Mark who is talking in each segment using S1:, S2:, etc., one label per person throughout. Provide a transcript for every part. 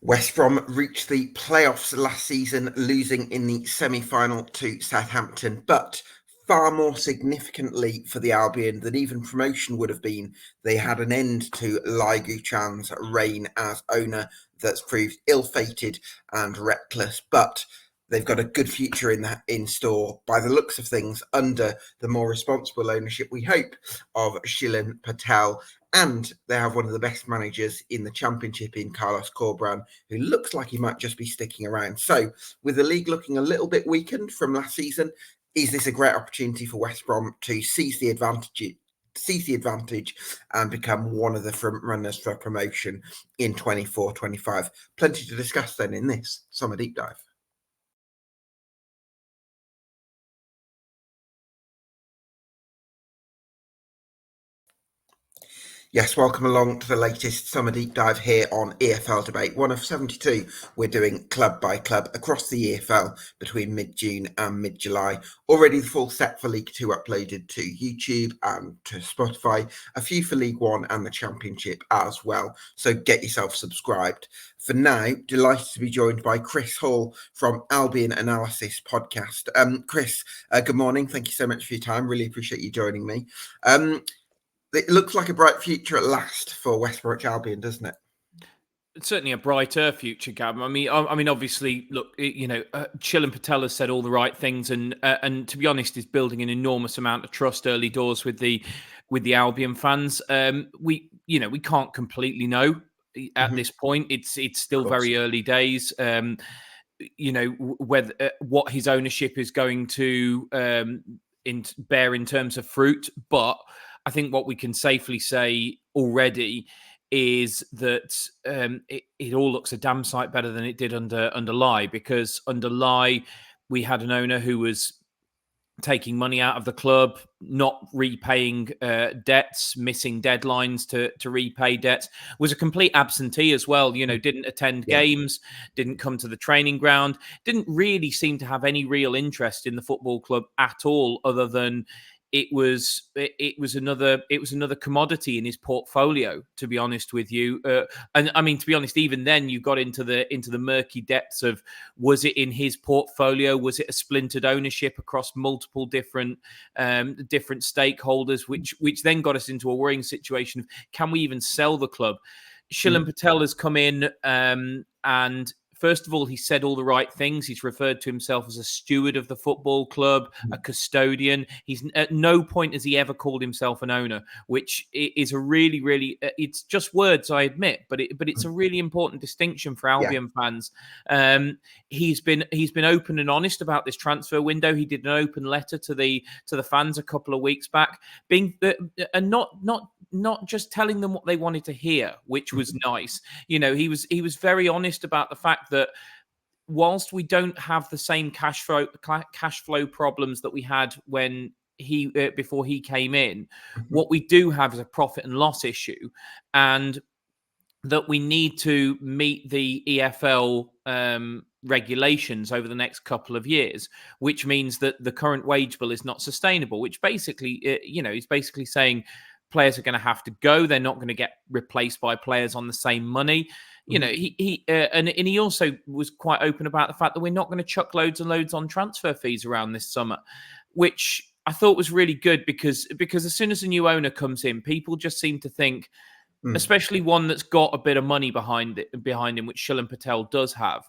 S1: West Brom reached the playoffs last season, losing in the semi-final to Southampton, but far more significantly for the Albion than even promotion would have been, they had an end to Lai Guochuan's reign as owner that's proved ill-fated and reckless, but they've got a good future in store by the looks of things under the more responsible ownership, we hope, of Shilen, Patel, and they have one of the best managers in the Championship in Carlos Corberán, who looks like he might just be sticking around. So, with the league looking a little bit weakened from last season, is this a great opportunity for West Brom to seize the advantage and become one of the front runners for promotion in 24-25? Plenty to discuss then in this summer deep dive. Yes, welcome along to the latest summer deep dive here on EFL Debate, one of 72 we're doing club by club across the EFL between mid-June and mid-July. Already the full set for League 2 uploaded to YouTube and to Spotify, a few for League 1 and the Championship as well, so get yourself subscribed. For now, delighted to be joined by Chris Hall from Albion Analysis podcast. Chris, good morning. Thank you so much for your time. Really appreciate you joining me. It looks like a bright future at last for West Bromwich Albion, doesn't it?
S2: It's certainly a brighter future, Gab. I mean, obviously, look, Shilen Patel has said all the right things, and to be honest, is building an enormous amount of trust early doors with the Albion fans. We can't completely know at this point. It's still very early days. Whether what his ownership is going to bear in terms of fruit, but I think what we can safely say already is that it all looks a damn sight better than it did under Lai, because under Lai we had an owner who was taking money out of the club, not repaying debts, missing deadlines to repay debts, was a complete absentee as well. Didn't attend games, didn't come to the training ground, didn't really seem to have any real interest in the football club at all, other than it was another commodity in his portfolio, to be honest with you. And I mean, to be honest, even then you got into the murky depths of, was it in his portfolio? Was it a splintered ownership across multiple different stakeholders, which then got us into a worrying situation of, can we even sell the club? Shilen Patel has come in and first of all, he said all the right things. He's referred to himself as a steward of the football club, a custodian. He's at no point has he ever called himself an owner, which is a really, really, it's just words, I admit, but it's a really important distinction for Albion fans. He's been open and honest about this transfer window. He did an open letter to the fans a couple of weeks back, and not just telling them what they wanted to hear, which was nice. He was very honest about the fact that whilst we don't have the same cash flow problems that we had when before he came in, what we do have is a profit and loss issue, and that we need to meet the EFL regulations over the next couple of years, which means that the current wage bill is not sustainable, which basically, he's basically saying players are going to have to go. They're not going to get replaced by players on the same money. He also was quite open about the fact that we're not going to chuck loads and loads on transfer fees around this summer, which I thought was really good, because as soon as a new owner comes in, people just seem to think, especially one that's got a bit of money behind him, which Shilen Patel does have.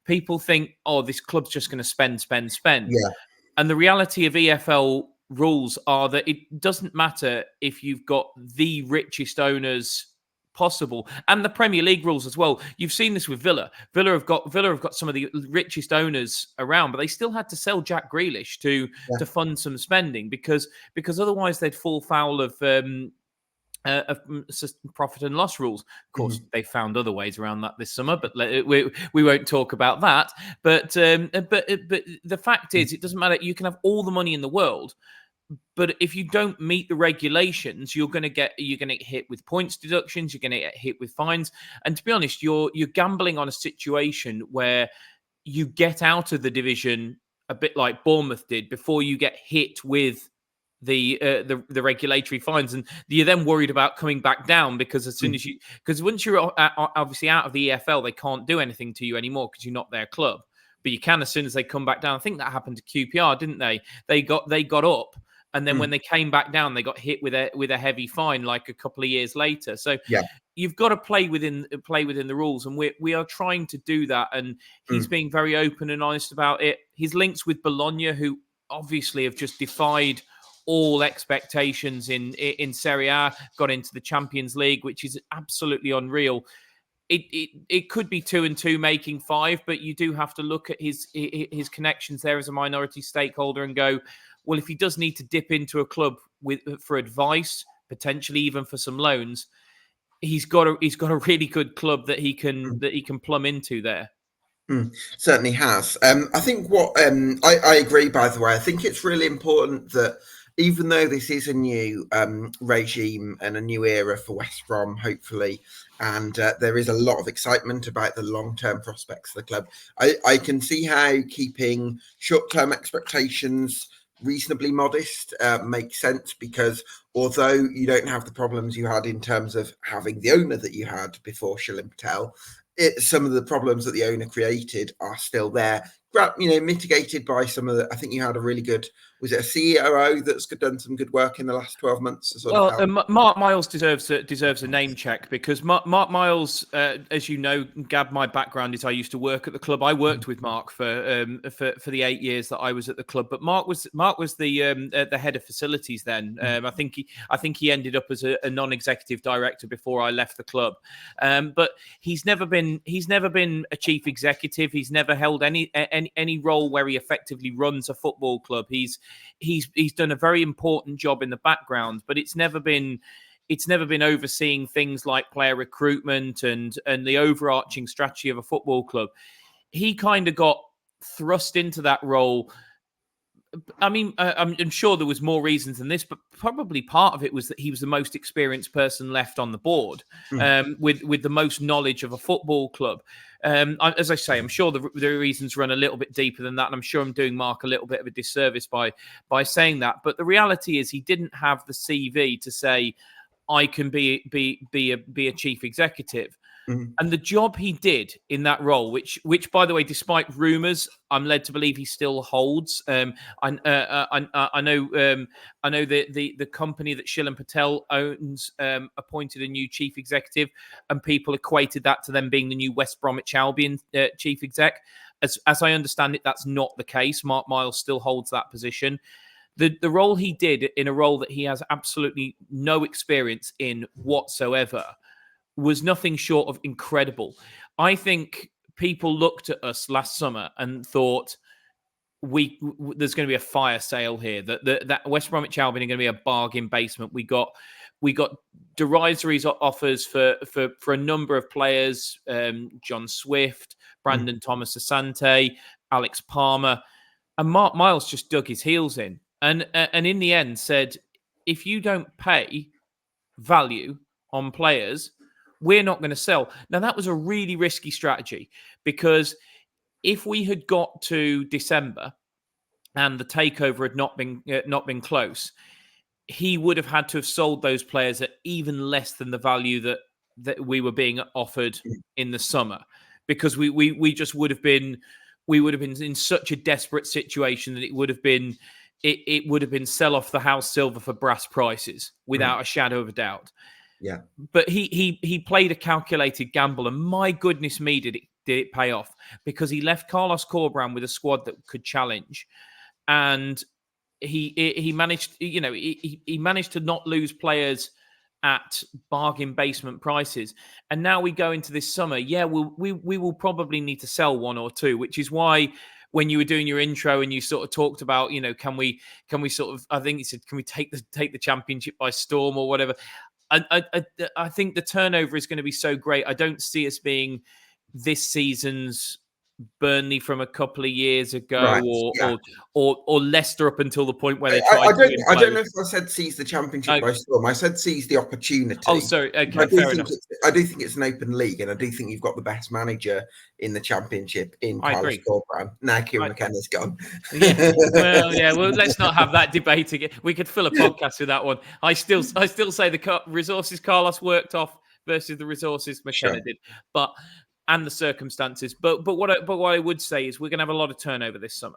S2: People think, oh, this club's just going to spend.
S1: Yeah.
S2: And the reality of EFL rules are that it doesn't matter if you've got the richest owners possible, and the Premier League rules as well. You've seen this with Villa. Villa have got some of the richest owners around, but they still had to sell Jack Grealish to fund some spending, because otherwise they'd fall foul of profit and loss rules. Of course, they found other ways around that this summer, but we won't talk about that. But the fact is, it doesn't matter. You can have all the money in the world, but if you don't meet the regulations, you're going to get hit with points deductions. You're going to get hit with fines. And to be honest, you're gambling on a situation where you get out of the division a bit like Bournemouth did before you get hit with the regulatory fines, and you're then worried about coming back down because as soon as because once you're obviously out of the EFL, they can't do anything to you anymore because you're not their club. But you can as soon as they come back down. I think that happened to QPR, didn't they? They got up, and then when they came back down, they got hit with a heavy fine like a couple of years later. So you've got to play within the rules, and we are trying to do that. And he's being very open and honest about it. His links with Bologna, who obviously have just defied all expectations in Serie A, got into the Champions League, which is absolutely unreal. It could be 2 and 2 making 5, but you do have to look at his connections there as a minority stakeholder and go, well, if he does need to dip into a club for advice, potentially even for some loans, he's got a really good club that he can plumb into there.
S1: Certainly has. I think what I agree. By the way, I think it's really important that even though this is a new regime and a new era for West Brom, hopefully, and there is a lot of excitement about the long-term prospects of the club, I can see how keeping short-term expectations reasonably modest makes sense, because although you don't have the problems you had in terms of having the owner that you had before Shilen Patel, some of the problems that the owner created are still there, mitigated by some of the. I think you had a really good. Was it a COO that's done some good work in the last 12 months?
S2: Mark Miles deserves a name check, because Mark Miles, as you know, Gab, my background is I used to work at the club. I worked with Mark for the 8 years that I was at the club. But Mark was the head of facilities then. I think he ended up as a non-executive director before I left the club. But he's never been a chief executive. He's never held any role where he effectively runs a football club. He's done a very important job in the background, but it's never been overseeing things like player recruitment and the overarching strategy of a football club. He kind of got thrust into that role. I mean, I'm sure there was more reasons than this, but probably part of it was that he was the most experienced person left on the board, with the most knowledge of a football club. As I say, I'm sure the reasons run a little bit deeper than that, and I'm sure I'm doing Mark a little bit of a disservice by saying that. But the reality is, he didn't have the CV to say, I can be a chief executive. And the job he did in that role, which by the way, despite rumours, I'm led to believe he still holds. I know the company that Shilen Patel owns appointed a new chief executive, and people equated that to them being the new West Bromwich Albion chief exec. As I understand it, that's not the case. Mark Miles still holds that position. The role he did, in a role that he has absolutely no experience in whatsoever, was nothing short of incredible. I think people looked at us last summer and thought, there's going to be a fire sale here. That West Bromwich Albion are going to be a bargain basement. We got derisory offers for a number of players: John Swift, Brandon Thomas Asante, Alex Palmer, and Mark Miles just dug his heels in, and in the end said, if you don't pay value on players, we're not going to sell. Now, that was a really risky strategy, because if we had got to December and the takeover had not been close, he would have had to have sold those players at even less than the value that we were being offered in the summer, because we just would have been in such a desperate situation that it would have been sell off the house silver for brass prices without a shadow of a doubt.
S1: Yeah,
S2: but he played a calculated gamble, and my goodness me, did it pay off, because he left Carlos Corberán with a squad that could challenge, and he managed, he managed to not lose players at bargain basement prices. And now we go into this summer, we will probably need to sell one or two, which is why when you were doing your intro and you sort of talked about, can we sort of, I think you said, can we take the championship by storm or whatever? I think the turnover is going to be so great. I don't see us being this season's Burnley from a couple of years ago,
S1: Right. Yeah.
S2: or Leicester up until the point where they tried to win
S1: I don't
S2: both.
S1: know if I said seize the championship
S2: Oh,
S1: by storm. I said seize the opportunity.
S2: oh, sorry. Okay,
S1: I
S2: fair enough.
S1: I do think it's an open league, and I do think you've got the best manager in the championship in
S2: I
S1: Carlos
S2: agree.
S1: Corberán. Now Kieran McKenna's gone.
S2: Yeah, well, let's not have that debate again. We could fill a podcast with that one. I still say the resources Carlos worked off versus the resources McKenna
S1: Sure.
S2: did, and the circumstances. But what I would say is we're going to have a lot of turnover this summer.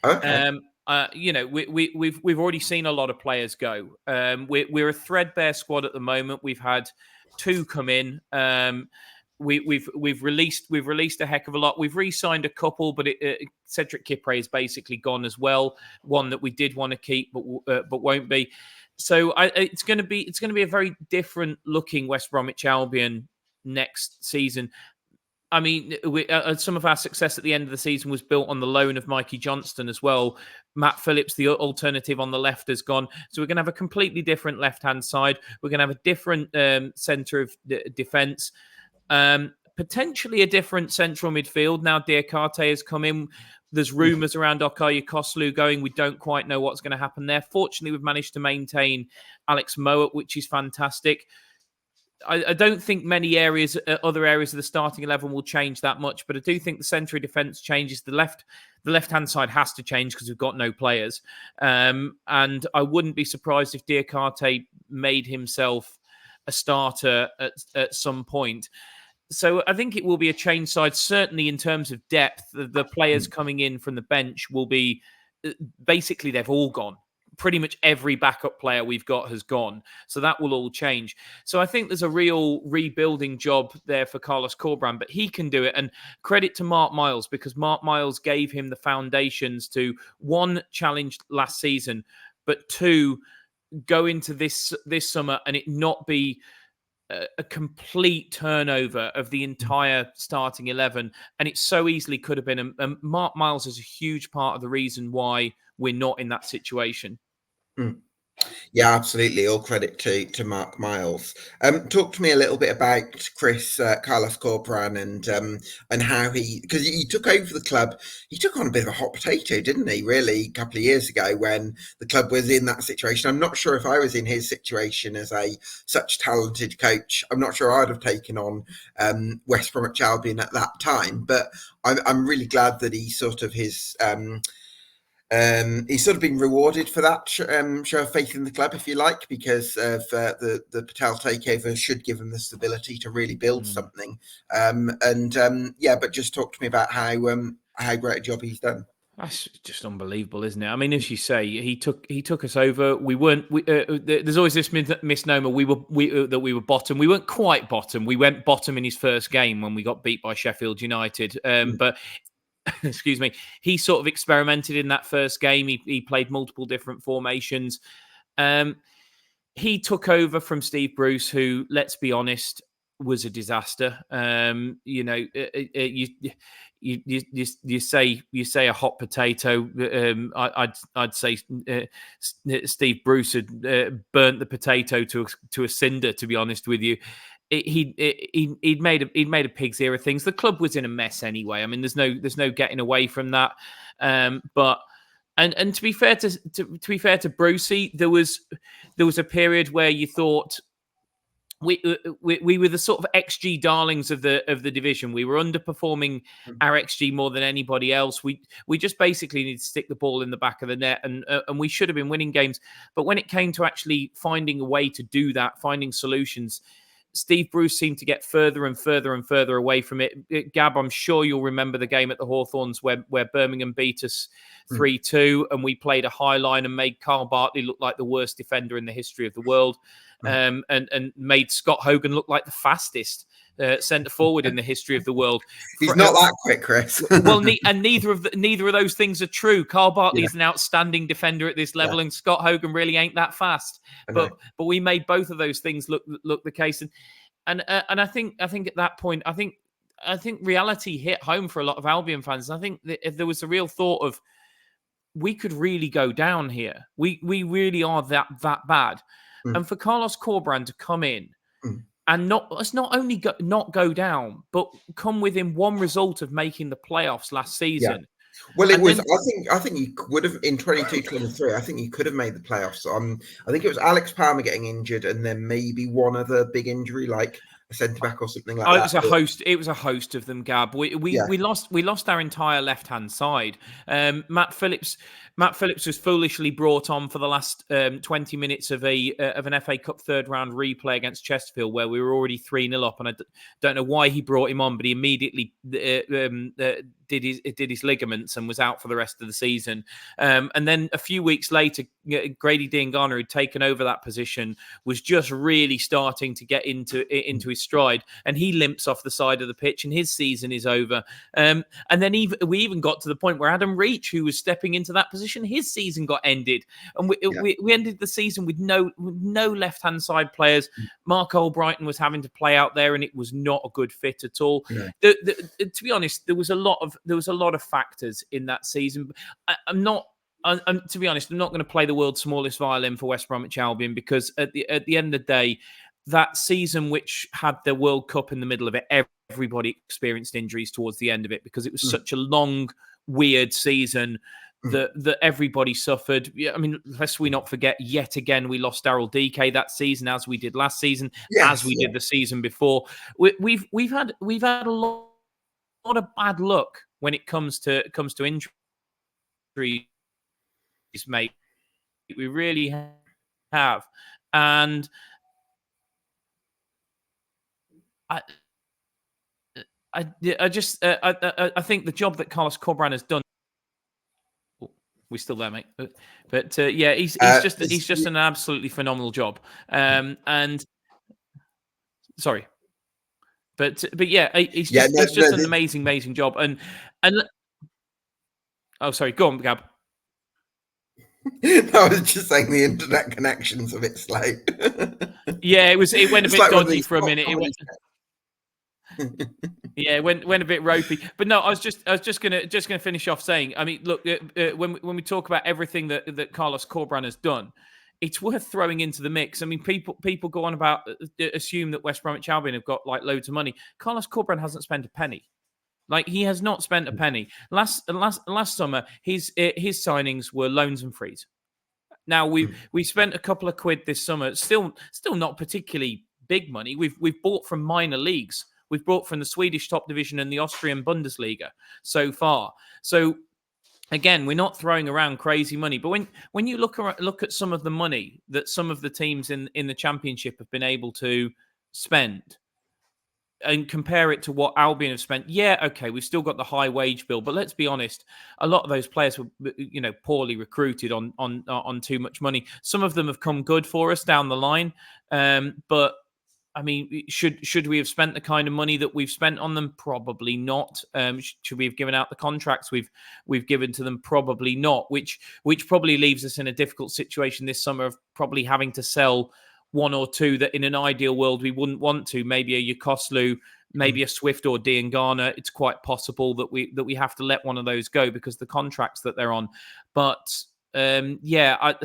S1: Okay.
S2: We've already seen a lot of players go. We're a threadbare squad at the moment. We've had 2 come in. We've released a heck of a lot. We've re-signed a couple, but Cedric Kipre is basically gone as well. One that we did want to keep, but won't be. So it's going to be a very different looking West Bromwich Albion next season. I mean, some of our success at the end of the season was built on the loan of Mikey Johnston as well. Matt Phillips, the alternative on the left, has gone. So we're going to have a completely different left-hand side. We're going to have a different centre of defence. Potentially a different central midfield. Now Diakate has come in. There's rumours around Okayu Koslu going. We don't quite know what's going to happen there. Fortunately, we've managed to maintain Alex Mowat, which is fantastic. I don't think many other areas of the starting 11 will change that much, but I do think the centre of defence changes. The left-hand side has to change because we've got no players. And I wouldn't be surprised if Diakate made himself a starter at some point. So I think it will be a change side, certainly in terms of depth. The players coming in from the bench will be, basically they've all gone. Pretty much every backup player we've got has gone. So that will all change. So I think there's a real rebuilding job there for Carlos Corberán, but he can do it. And credit to Mark Miles, because Mark Miles gave him the foundations to, 1, challenge last season, but 2, go into this summer and it not be a complete turnover of the entire starting 11. And it so easily could have been. And Mark Miles is a huge part of the reason why we're not in that situation.
S1: Yeah, absolutely. All credit to Mark Miles. Talk to me a little bit about Carlos Corberán and how because he took over the club. He took on a bit of a hot potato, didn't he? Really, a couple of years ago when the club was in that situation. I'm not sure if I was in his situation as such talented coach. I'm not sure I'd have taken on West Bromwich Albion at that time. But I'm really glad that he sort of he's sort of been rewarded for that show of faith in the club, if you like, because of the Patel takeover should give him the stability to really build something. But just talk to me about how great a job he's done.
S2: That's just unbelievable, isn't it? I mean, as you say, he took us over. We weren't. There's always this misnomer. We were bottom. We weren't quite bottom. We went bottom in his first game when we got beat by Sheffield United. But excuse me, he sort of experimented in that first game. He played multiple different formations. He took over from Steve Bruce, who, let's be honest, was a disaster. You say a hot potato. I'd say Steve Bruce had burnt the potato to a cinder. To be honest with you. He'd made a pig's ear of things. The club was in a mess anyway. I mean, there's no getting away from that. But to be fair to Brucey, there was a period where you thought we were the sort of XG darlings of the division. We were underperforming our XG more than anybody else. We just basically need to stick the ball in the back of the net, and we should have been winning games. But when it came to actually finding a way to do that, finding solutions, Steve Bruce seemed to get further and further and further away from it. Gab, I'm sure you'll remember the game at the Hawthorns where Birmingham beat us 3-2, and we played a high line and made Carl Bartley look like the worst defender in the history of the world, and made Scott Hogan look like the fastest centre forward in the history of the world.
S1: He's not that quick, Chris.
S2: Well, neither of those things are true. Carl Bartley is an outstanding defender at this level, and Scott Hogan really ain't that fast. But we made both of those things look the case, and I think at that point, I think reality hit home for a lot of Albion fans. I think that if there was a real thought of, we could really go down here. We really are that bad. And for Carlos Corberán to come in and let's not only not go down, but come within one result of making the playoffs last season.
S1: Yeah. Well, it
S2: And
S1: was.
S2: then,
S1: I think you would have in 22-23. I think you could have made the playoffs. I think it was Alex Palmer getting injured, and then maybe one other big injury, like a centre back or something like that.
S2: It was a host of them, Gab. We lost our entire left hand side. Matt Phillips was foolishly brought on for the last 20 minutes of an FA Cup third round replay against Chesterfield, where we were already 3-0 up, and I don't know why he brought him on, but he immediately did his ligaments and was out for the rest of the season. And then a few weeks later, Grady Diangana, who'd taken over that position, was just really starting to get into his stride, and he limps off the side of the pitch, and his season is over. And then we even got to the point where Adam Reach, who was stepping into that position, his season got ended, and we ended the season with no left hand side players. Mark Albrighton was having to play out there, and it was not a good fit at all.
S1: No.
S2: To be honest, there was a lot of factors in that season. To be honest, I'm not going to play the world's smallest violin for West Bromwich Albion, because at the end of the day, that season, which had the World Cup in the middle of it, everybody experienced injuries towards the end of it, because it was such a long, weird season that everybody suffered. I mean, lest we not forget, yet again, we lost Daryl DK that season, as we did last season, as we did the season before. We've had a lot of bad luck when it comes to injuries, mate. We really have, and I think the job that Carlos Corberán has done. We still there, mate? But he's just an absolutely phenomenal job. And sorry, but yeah, he's just an amazing job. And oh, sorry, go on, Gab.
S1: I was just saying the internet connection's a bit slow.
S2: Yeah, it went a bit dodgy for a minute. Yeah, went a bit ropey. But no, I was just gonna finish off saying, I mean, look, when we talk about everything that Carlos Corberán has done, it's worth throwing into the mix. I mean, people go on about assume that West Bromwich Albion have got like loads of money. Carlos Corberán hasn't spent a penny. Like, he has not spent a penny. Last summer, his signings were loans and frees. Now we spent a couple of quid this summer. Still not particularly big money. We've bought from minor leagues. We've brought from the Swedish top division and the Austrian Bundesliga so far. So again, we're not throwing around crazy money. But when you look at some of the money that some of the teams in the Championship have been able to spend, and compare it to what Albion have spent, yeah, okay, we've still got the high wage bill, but let's be honest, a lot of those players were, poorly recruited on too much money. Some of them have come good for us down the line, but I mean, should we have spent the kind of money that we've spent on them? Probably not. Should we have given out the contracts we've given to them? Probably not. Which probably leaves us in a difficult situation this summer of probably having to sell one or two that in an ideal world we wouldn't want to. Maybe a Yokoslu, maybe a Swift or Diangana. It's quite possible that we have to let one of those go because the contracts that they're on. But I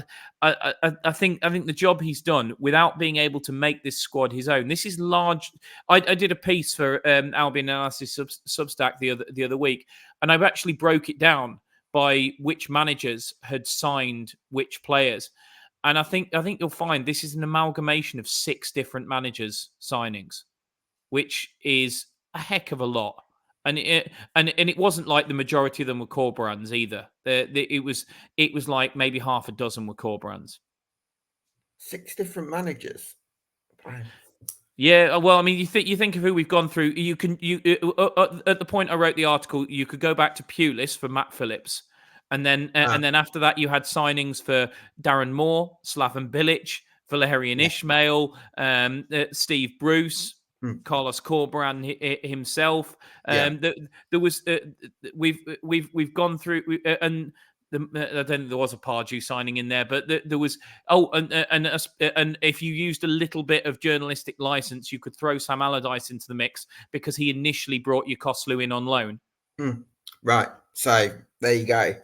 S2: think the job he's done without being able to make this squad his own. This is large. I did a piece for Albion Analysis Substack the other week, and I've actually broke it down by which managers had signed which players. And I think you'll find this is an amalgamation of 6 different managers' signings, which is a heck of a lot. And it wasn't like the majority of them were Corberán's either. It was like maybe half a dozen were Corberán's.
S1: 6 different managers. Wow.
S2: Yeah, well, I mean, you think of who we've gone through. You at the point I wrote the article, you could go back to Pulis for Matt Phillips. And then after that, you had signings for Darren Moore, Slaven Bilic, Valerian Ishmael, Steve Bruce, Carlos Corberán himself. There was we've gone through and. I don't think there was a Pardew signing in there, but there was. And if you used a little bit of journalistic license, you could throw Sam Allardyce into the mix because he initially brought Yokoslu in on loan.
S1: Right. So there you go.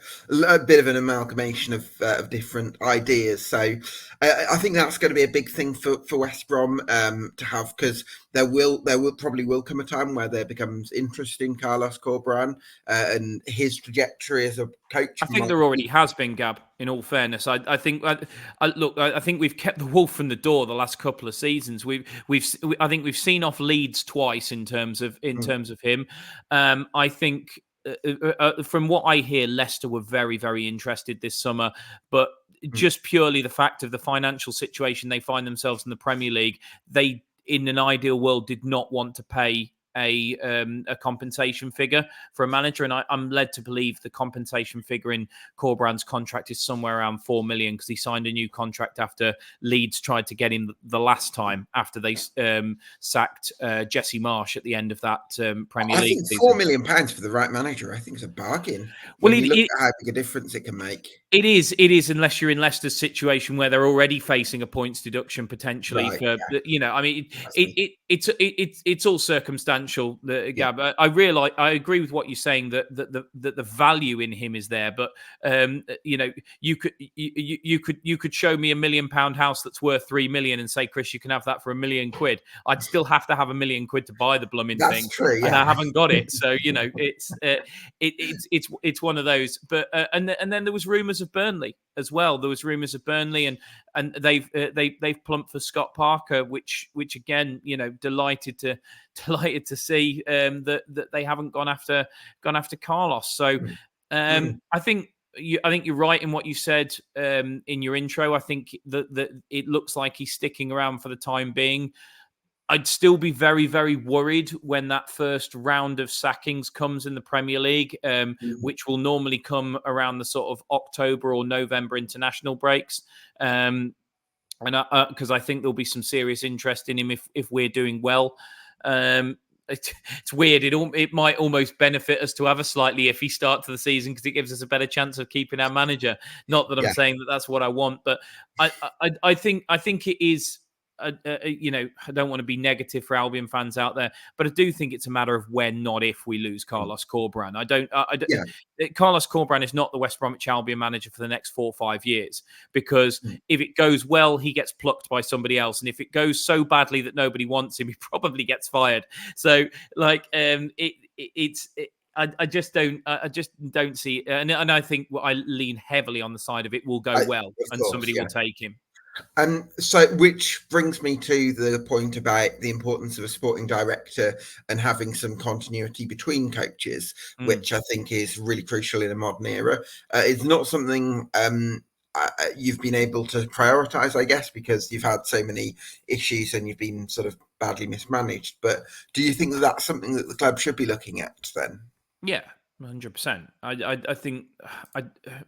S1: A bit of an amalgamation of different ideas. So I think that's going to be a big thing for West Brom to have, because there will probably come a time where there becomes interest in Carlos Corberán and his trajectory as a coach.
S2: I think there already has been, Gab. In all fairness, I think I think we've kept the wolf from the door the last couple of seasons. I think we've seen off Leeds twice in terms of him. I think from what I hear, Leicester were very, very interested this summer, but just purely the fact of the financial situation they find themselves in the Premier League, they, in an ideal world, did not want to pay a compensation figure for a manager, and I'm led to believe the compensation figure in Corberán's contract is somewhere around 4 million, because he signed a new contract after Leeds tried to get him the last time after they sacked Jesse Marsh at the end of that Premier League
S1: season.
S2: season.
S1: £4 million for the right manager, I think, is a bargain.
S2: Well,
S1: you look at how big a difference it can make.
S2: It is, unless you're in Leicester's situation where they're already facing a points deduction potentially for, I mean, it's all circumstantial, Gab. I agree with what you're saying, that the value in him is there, but you could show me £1 million house that's worth 3 million and say, Chris, you can have that for £1 million. I'd still have to have £1 million to buy the blooming thing.
S1: That's true, yeah.
S2: And I haven't got it, so it's one of those. But and then there was rumours of Burnley as well. There was rumours of Burnley, and they've plumped for Scott Parker, which again, delighted to see that they haven't gone after Carlos. So I think you're right in what you said in your intro. I think that it looks like he's sticking around for the time being. I'd still be very, very worried when that first round of sackings comes in the Premier League, which will normally come around the sort of October or November international breaks. And because I think there'll be some serious interest in him if we're doing well. It's weird. It might almost benefit us to have a slightly iffy start to the season, because it gives us a better chance of keeping our manager. Not that I'm saying that that's what I want, but I think it is. I don't want to be negative for Albion fans out there, but I do think it's a matter of when, not if, we lose Carlos Corberán. Carlos Corberán is not the West Bromwich Albion manager for the next 4 or 5 years, because if it goes well, he gets plucked by somebody else, and if it goes so badly that nobody wants him, he probably gets fired. So, I just don't see it. And I think I lean heavily on the side of it will go well, and somebody will take him.
S1: So, which brings me to the point about the importance of a sporting director and having some continuity between coaches, which I think is really crucial in a modern era. It's not something you've been able to prioritise, I guess, because you've had so many issues and you've been sort of badly mismanaged. But do you think that that's something that the club should be looking at then?
S2: Yeah. 100%. I think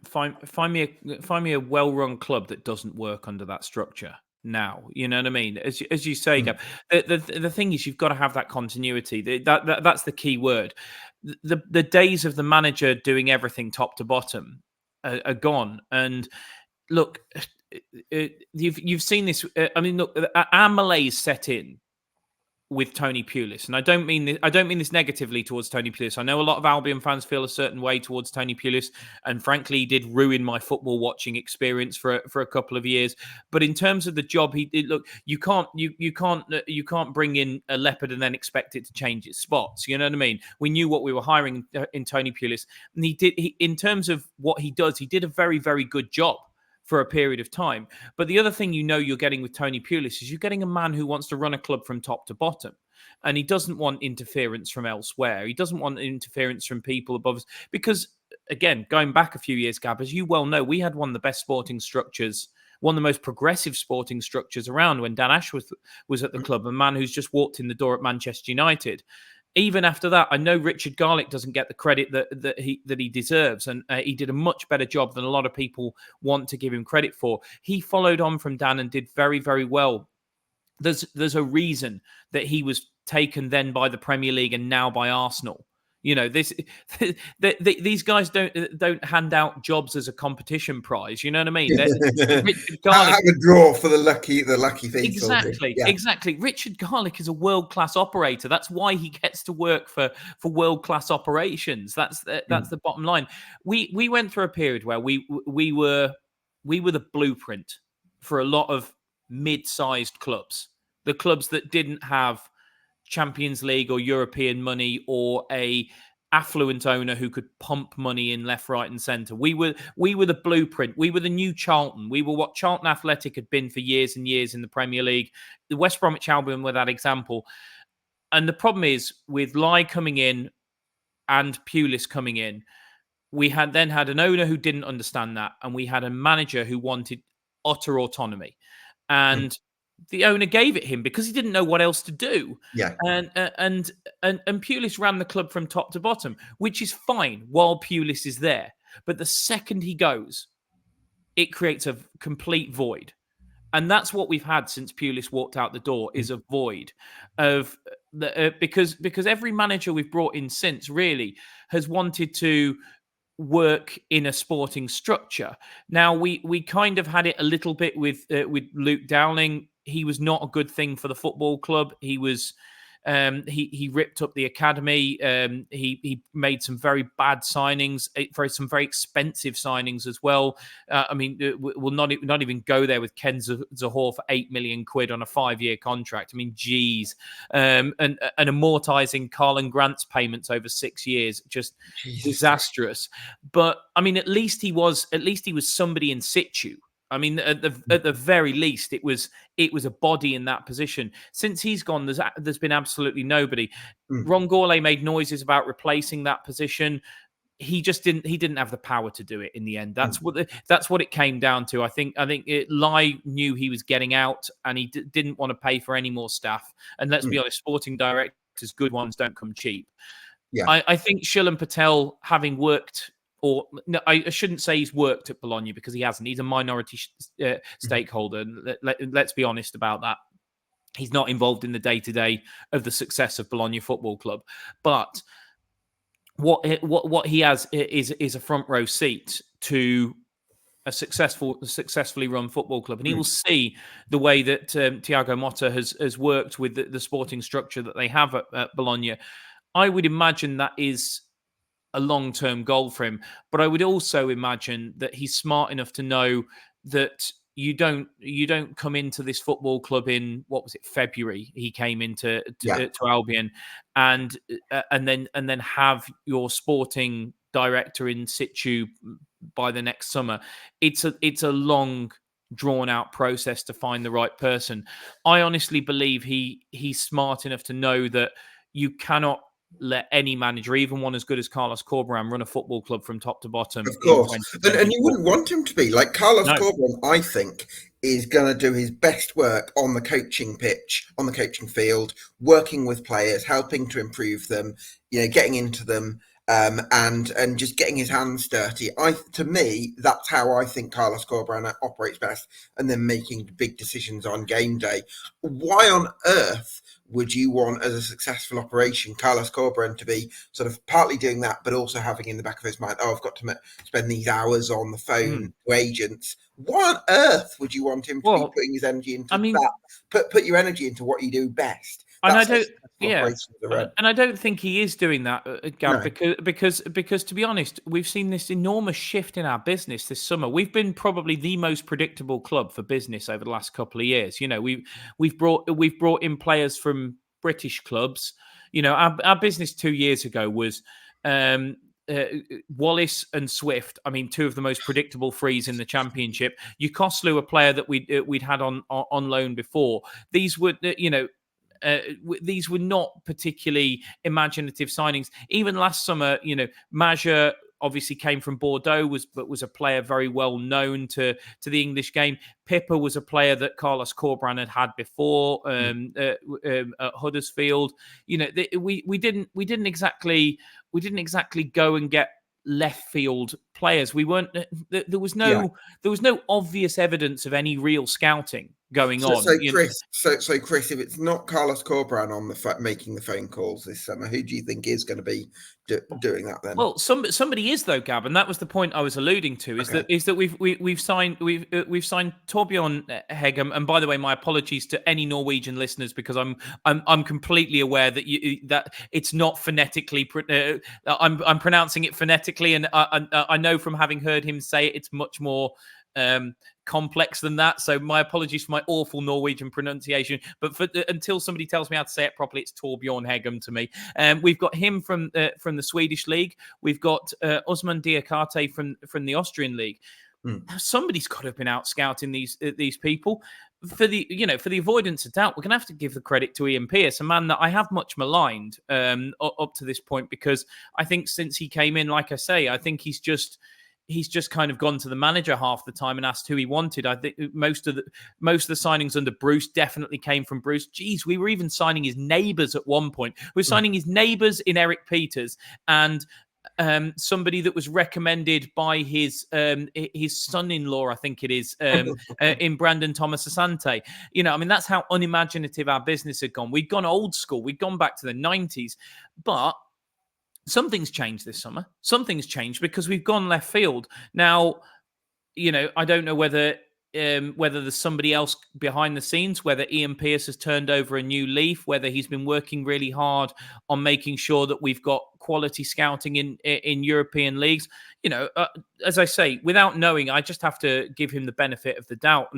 S2: find me a well-run club that doesn't work under that structure now. You know what I mean? As you say, Gab, the thing is, you've got to have that continuity. That's the key word. The days of the manager doing everything top to bottom are gone. And look, you've seen this. I mean, look, our malaise set in with Tony Pulis, and I don't mean this negatively towards Tony Pulis. I know a lot of Albion fans feel a certain way towards Tony Pulis, and frankly, he did ruin my football watching experience for a couple of years. But in terms of the job he did, look, you can't bring in a leopard and then expect it to change its spots. You know what I mean? We knew what we were hiring in Tony Pulis, and in terms of what he does, he did a very, very good job for a period of time. But the other thing you're getting with Tony Pulis is you're getting a man who wants to run a club from top to bottom. And he doesn't want interference from elsewhere. He doesn't want interference from people above us. Because, again, going back a few years, Gab, as you well know, we had one of the best sporting structures, one of the most progressive sporting structures around when Dan Ash was at the club, a man who's just walked in the door at Manchester United. Even after that, I know Richard Garlick doesn't get the credit that he deserves, and he did a much better job than a lot of people want to give him credit for. He followed on from Dan and did very, very well. There's a reason that he was taken then by the Premier League and now by Arsenal. You know, these guys don't hand out jobs as a competition prize. You know what I mean? Richard Garlick,
S1: have a draw for the lucky people.
S2: Exactly. Richard Garlick is a world-class operator. That's why he gets to work for world-class operations. That's the bottom line. We went through a period where we were the blueprint for a lot of mid-sized clubs, the clubs that didn't have Champions League or European money or a affluent owner who could pump money in left, right, and centre. We were the blueprint. We were the new Charlton. We were what Charlton Athletic had been for years and years in the Premier League. The West Bromwich Albion were that example. And the problem is, with Lai coming in and Pulis coming in, we had an owner who didn't understand that, and we had a manager who wanted utter autonomy. And the owner gave it him because he didn't know what else to do.
S1: Yeah.
S2: And Pulis ran the club from top to bottom, which is fine while Pulis is there. But the second he goes, it creates a complete void. And that's what we've had since Pulis walked out the door, is a void of because every manager we've brought in since really has wanted to work in a sporting structure. Now we kind of had it a little bit with Luke Dowling. He was not a good thing for the football club. He was he ripped up the academy. He made some very bad signings, some very expensive signings as well. I mean, we'll not even go there with Ken Zahor for £8 million on a 5-year contract. I mean, geez, and amortizing Carlin Grant's payments over 6 years, just disastrous. But I mean, at least he was somebody in situ. I mean, at the very least, it was a body in that position. Since he's gone, there's been absolutely nobody. Ron Gourlay made noises about replacing that position. He just didn't have the power to do it in the end. That's what it came down to. I think Lai knew he was getting out, and he didn't want to pay for any more staff. And let's be honest, sporting directors, good ones, don't come cheap.
S1: Yeah.
S2: I think Shilen Patel, having worked. Or no, I shouldn't say he's worked at Bologna, because he hasn't. He's a minority stakeholder. Let's be honest about that. He's not involved in the day-to-day of the success of Bologna Football Club. But what he has is a front row seat to a successfully run football club, and he will see the way that Thiago Motta has worked with the sporting structure that they have at Bologna. I would imagine that is a long-term goal for him, but I would also imagine that he's smart enough to know that you don't come into this football club in, what was it, February? He came into to Albion, and then have your sporting director in situ by the next summer. It's a long, drawn-out process to find the right person. I honestly believe he's smart enough to know that you cannot let any manager, even one as good as Carlos Corberán, run a football club from top to bottom.
S1: Of course. And you wouldn't want him to be. Like Carlos Corberán, I think, is going to do his best work on the coaching pitch, on the coaching field, working with players, helping to improve them, getting into them, and just getting his hands dirty. To me, that's how I think Carlos Corberán operates best, and then making big decisions on game day. Why on earth would you want, as a successful operation, Carlos Corberán to be sort of partly doing that, but also having in the back of his mind, I've got to spend these hours on the phone to agents? Why on earth would you want him to be putting his energy into that? Put your energy into what you do best. And
S2: I don't think he is doing that, Gav, because to be honest, we've seen this enormous shift in our business this summer. We've been probably the most predictable club for business over the last couple of years. We've brought in players from British clubs. Our business 2 years ago was Wallace and Swift. I mean, two of the most predictable frees in the Championship. Ukoslu, a player that we'd had on loan before. These were, these were not particularly imaginative signings. Even last summer, Maja obviously came from Bordeaux, but was a player very well known to the English game. Pippa was a player that Carlos Corberán had before at Huddersfield. We didn't exactly go and get left field players. We weren't. There was no obvious evidence of any real scouting going
S1: So,
S2: on.
S1: Chris, if it's not Carlos Corberán on making the phone calls this summer, who do you think is going to be doing that then?
S2: Well, somebody is though, Gab, and that was the point I was alluding to. Is that we've signed Torbjorn Hegem, and by the way, my apologies to any Norwegian listeners because I'm completely aware that that it's not phonetically. I'm pronouncing it phonetically, and I know from having heard him say it, it's much more complex than that. So my apologies for my awful Norwegian pronunciation. But until somebody tells me how to say it properly, it's Torbjorn Hegem to me. We've got him from the Swedish league. We've got Osman Diakate from the Austrian league. Now, somebody's got to have been out scouting these people. For the avoidance of doubt, we're going to have to give the credit to Ian Pearce, a man that I have much maligned up to this point, because I think since he came in, like I say, I think he's just kind of gone to the manager half the time and asked who he wanted. I think most of the signings under Bruce definitely came from Bruce. Geez, we were even signing his neighbours at one point. We were signing his neighbours in Eric Peters and somebody that was recommended by his son-in-law, I think it is, in Brandon Thomas Asante. I mean, that's how unimaginative our business had gone. We'd gone old school. We'd gone back to the 90s. But something's changed this summer. Something's changed because we've gone left field. Now, I don't know whether there's somebody else behind the scenes, whether Ian Pearce has turned over a new leaf, whether he's been working really hard on making sure that we've got quality scouting in European leagues. As I say, without knowing, I just have to give him the benefit of the doubt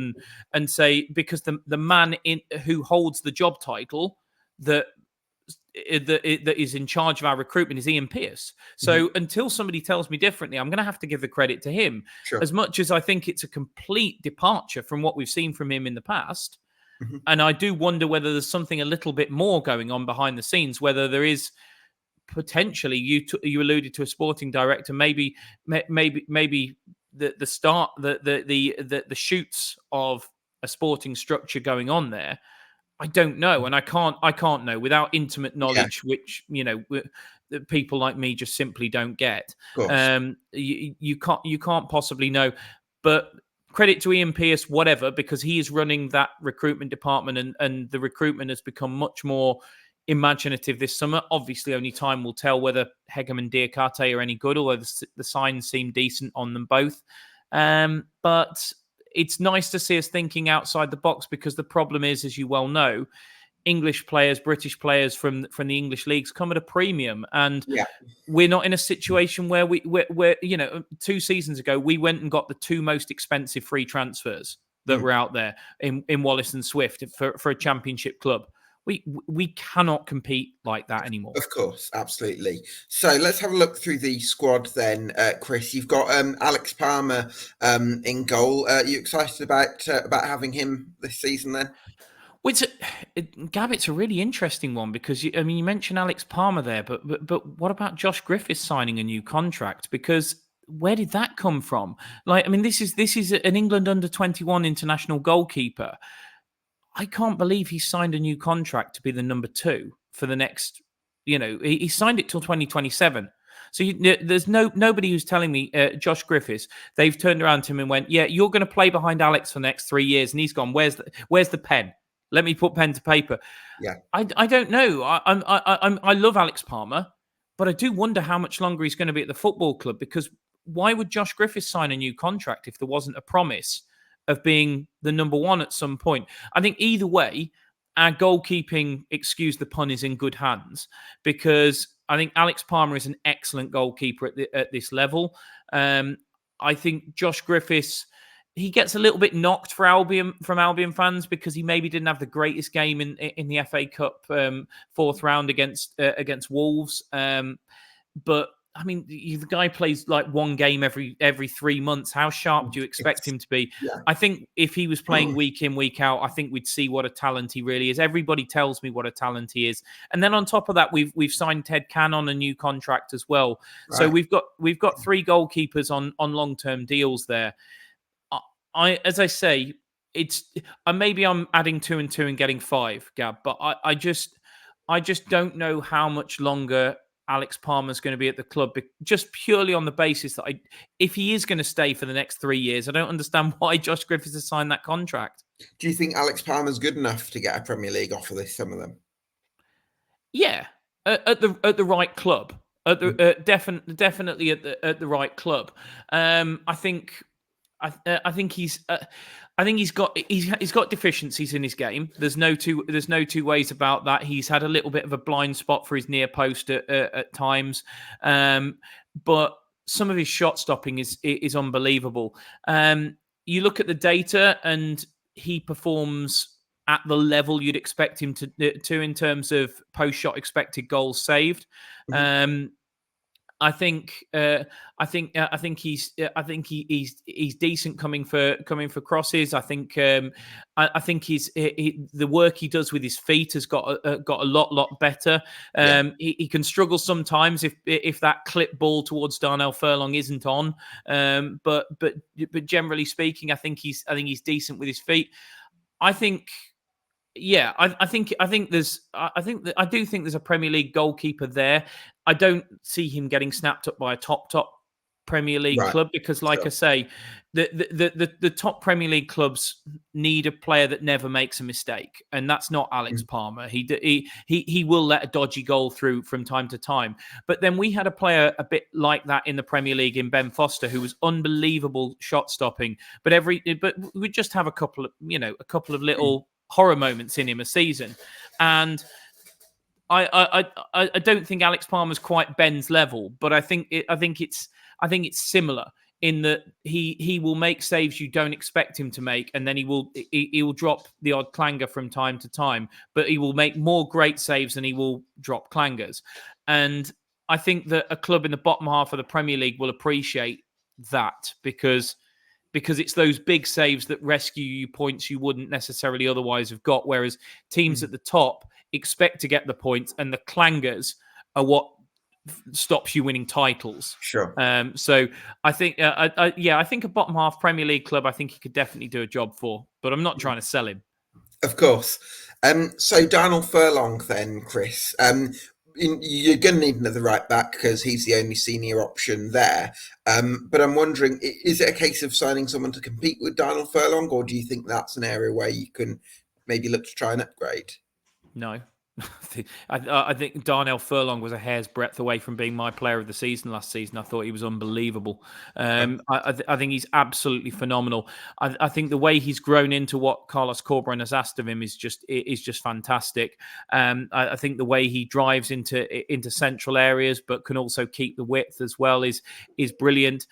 S2: and say, because the man who holds the job title that is in charge of our recruitment is Ian Pearce. So until somebody tells me differently, I'm going to have to give the credit to him.
S1: Sure.
S2: As much as I think it's a complete departure from what we've seen from him in the past. And I do wonder whether there's something a little bit more going on behind the scenes, whether there is potentially, you alluded to a sporting director, maybe the start, the shoots of a sporting structure going on there. I don't know, and I can't know without intimate knowledge, which people like me just simply don't get. You can't possibly know. But credit to Ian Pearce, whatever, because he is running that recruitment department, and the recruitment has become much more imaginative this summer. Obviously, only time will tell whether Hegem and Diakate are any good, although the signs seem decent on them both. But it's nice to see us thinking outside the box, because the problem is, as you well know, English players, British players from the English leagues come at a premium, and we're not in a situation where we're 2 seasons ago we went and got the 2 most expensive free transfers that were out there in Wallace and Swift for a championship club. We cannot compete like that anymore.
S1: Of course, absolutely. So let's have a look through the squad then, Chris. You've got Alex Palmer in goal. Are you excited about having him this season then?
S2: Well, Gab, it's a really interesting one, because you mentioned Alex Palmer there, but what about Josh Griffiths signing a new contract? Because where did that come from? This is an England under-21 international goalkeeper. I can't believe he signed a new contract to be the number 2 for the next, he signed it till 2027. So there's nobody who's telling me, Josh Griffiths, they've turned around to him and went, yeah, you're going to play behind Alex for the next 3 years. And he's gone, where's the pen? Let me put pen to paper.
S1: Yeah.
S2: I don't know. I love Alex Palmer, but I do wonder how much longer he's going to be at the football club, because why would Josh Griffiths sign a new contract if there wasn't a promise of being the number 1 at some point? I think either way, our goalkeeping, excuse the pun, is in good hands, because I think Alex Palmer is an excellent goalkeeper at this level. I think Josh Griffiths, he gets a little bit knocked from Albion fans, because he maybe didn't have the greatest game in the FA Cup 4th round against Wolves. But the guy plays like 1 game every 3 months. How sharp do you expect him to be?
S1: Yeah.
S2: I think if he was playing week in, week out, I think we'd see what a talent he really is. Everybody tells me what a talent he is. And then on top of that, we've signed Ted Can on a new contract as well. Right. So we've got 3 goalkeepers on long-term deals there. As I say, it's maybe I'm adding 2 and 2 and getting 5, Gab, but I just don't know how much longer Alex Palmer's going to be at the club, just purely on the basis that if he is going to stay for the next 3 years, I don't understand why Josh Griffiths has signed that contract.
S1: Do you think Alex Palmer's good enough to get a Premier League offer this summer then?
S2: Yeah, at the right club, definitely at the right club. I think he's got deficiencies in his game. There's no two ways about that. He's had a little bit of a blind spot for his near post at times, but some of his shot stopping is unbelievable. You look at the data, and he performs at the level you'd expect him to in terms of post shot expected goals saved. Mm-hmm. I think he's decent coming for crosses. I think the work he does with his feet has got a lot better. He can struggle sometimes if that clip ball towards Darnell Furlong isn't on. But generally speaking, I think he's decent with his feet. I think there's a Premier League goalkeeper there. I don't see him getting snapped up by a top Premier League club because, like I say, the top Premier League clubs need a player that never makes a mistake, and that's not Alex Palmer. He will let a dodgy goal through from time to time. But then we had a player a bit like that in the Premier League in Ben Foster, who was unbelievable shot stopping, but we just have a couple of little horror moments in him a season, and I don't think Alex Palmer's quite Ben's level, but I think it's similar in that he will make saves you don't expect him to make, and then he will drop the odd clanger from time to time, but he will make more great saves than he will drop clangers. And I think that a club in the bottom half of the Premier League will appreciate that because it's those big saves that rescue you points you wouldn't necessarily otherwise have got, whereas teams at the top expect to get the points, and the clangers are what stops you winning titles.
S1: Sure.
S2: So I think, I think a bottom half Premier League club, I think he could definitely do a job for, but I'm not trying to sell him.
S1: Of course. So Darnell Furlong then, Chris, you're going to need another right back because he's the only senior option there. But I'm wondering, is it a case of signing someone to compete with Darnell Furlong, or do you think that's an area where you can maybe look to try and upgrade?
S2: No. I think Darnell Furlong was a hair's breadth away from being my player of the season last season. I thought he was unbelievable. I think he's absolutely phenomenal. I think the way he's grown into what Carlos Corberán has asked of him is just fantastic. I think the way he drives into central areas, but can also keep the width as well, is brilliant.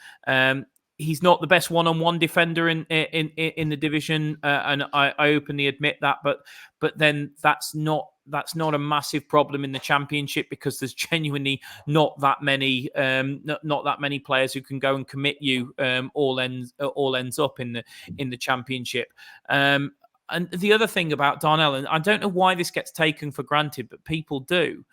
S2: He's not the best one-on-one defender in the division, and I openly admit that. But then that's not a massive problem in the Championship because there's genuinely not that many players who can go and commit you all ends up in the Championship. And the other thing about Darnell, and I don't know why this gets taken for granted, but people do,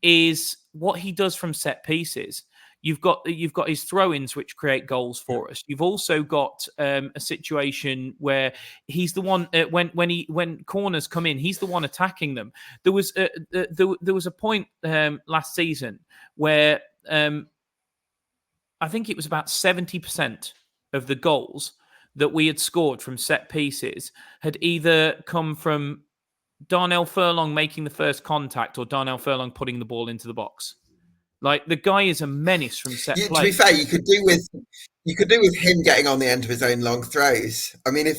S2: is what he does from set pieces. You've got his throw-ins, which create goals for us. You've also got a situation where he's the one when corners come in, he's the one attacking them. There was a point last season where I think it was about 70% of the goals that we had scored from set pieces had either come from Darnell Furlong making the first contact or Darnell Furlong putting the ball into the box. Like, the guy is a menace from set play.
S1: To be fair, you could do with him getting on the end of his own long throws. I mean, if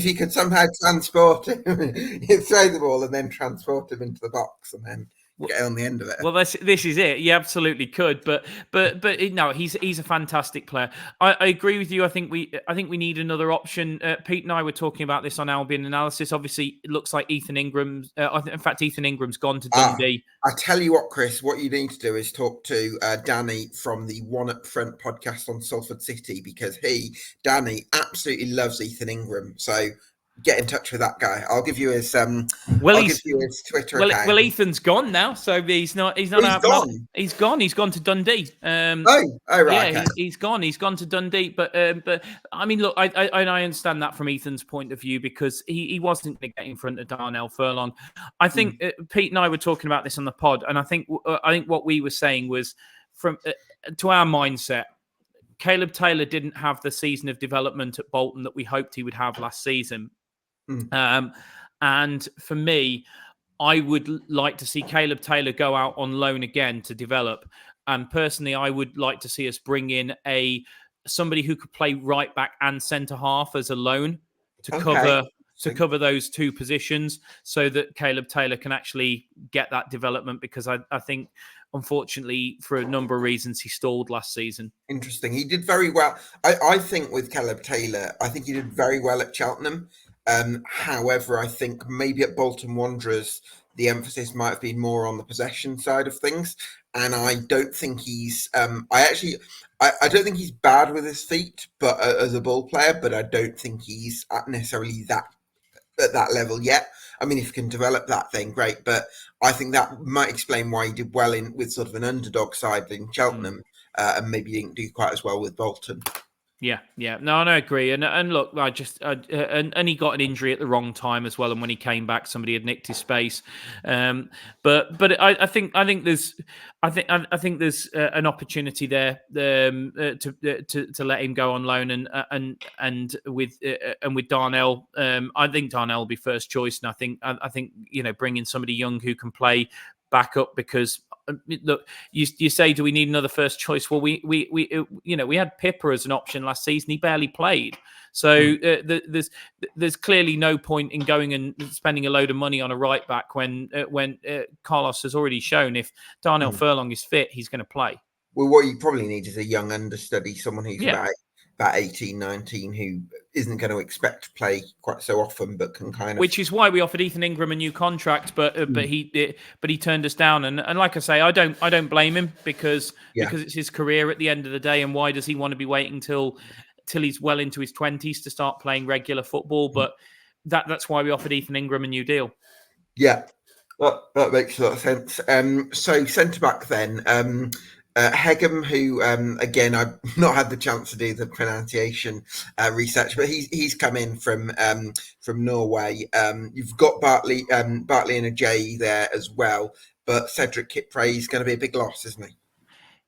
S1: he could somehow transport him, he'd throw the ball and then transport him into the box and then get on the end of it.
S2: Well, this is it. You absolutely could, but no, he's a fantastic player. I agree with you. I think we need another option. Pete and I were talking about this on Albion Analysis. Obviously, it looks like Ethan Ingram's. In fact, Ethan Ingram's gone to Dundee.
S1: I tell you what, Chris. What you need to do is talk to Danny from the One Up Front podcast on Salford City, because Danny absolutely loves Ethan Ingram. So get in touch with that guy. I'll give you his
S2: Well,
S1: give you his Twitter
S2: well,
S1: account.
S2: well, Ethan's gone now, so he's not
S1: He's
S2: out.
S1: gone.
S2: He's gone. He's gone to Dundee.
S1: Oh, right.
S2: Yeah,
S1: Okay.
S2: he's gone. He's gone to Dundee. But I mean, look, I understand that from Ethan's point of view because he wasn't going to get in front of Darnell Furlong. I think Pete and I were talking about this on the pod, and I think what we were saying was from to our mindset. Caleb Taylor didn't have the season of development at Bolton that we hoped he would have last season. And for me, I would like to see Caleb Taylor go out on loan again to develop. And personally, I would like to see us bring in somebody who could play right back and centre half as a loan to cover those two positions so that Caleb Taylor can actually get that development because I think, unfortunately, for a number of reasons, he stalled last season.
S1: Interesting. He did very well. I think with Caleb Taylor, I think he did very well at Cheltenham. However, I think maybe at Bolton Wanderers, the emphasis might have been more on the possession side of things. And I don't think he's I don't think he's bad with his feet, but as a ball player, but I don't think he's necessarily at that level yet. I mean, if you can develop that, then great. But I think that might explain why he did well with sort of an underdog side in Cheltenham, and maybe didn't do quite as well with Bolton.
S2: Yeah. No, I agree. And look, and he got an injury at the wrong time as well. And when he came back, somebody had nicked his space. But I think there's an opportunity there to let him go on loan and with Darnell. I think Darnell will be first choice, and I think bringing somebody young who can play back up because. Look, you say, do we need another first choice? Well, we had Pippa as an option last season. He barely played, so there's clearly no point in going and spending a load of money on a right back when Carlos has already shown if Darnell Furlong is fit, he's going to play.
S1: Well, what you probably need is a young understudy, someone who's about 18, 19, who isn't going to expect to play quite so often, but can kind of.
S2: Which is why we offered Ethan Ingram a new contract, but he turned us down. And like I say, I don't blame him because it's his career at the end of the day. And why does he want to be waiting till he's well into his 20s to start playing regular football? But that's why we offered Ethan Ingram a new deal.
S1: Yeah, that makes a lot of sense. So centre back then. Hegem, who again I've not had the chance to do the pronunciation research, but he's come in from Norway. You've got Bartley and a J there as well, but Cedric Kipre is going to be a big loss, isn't he?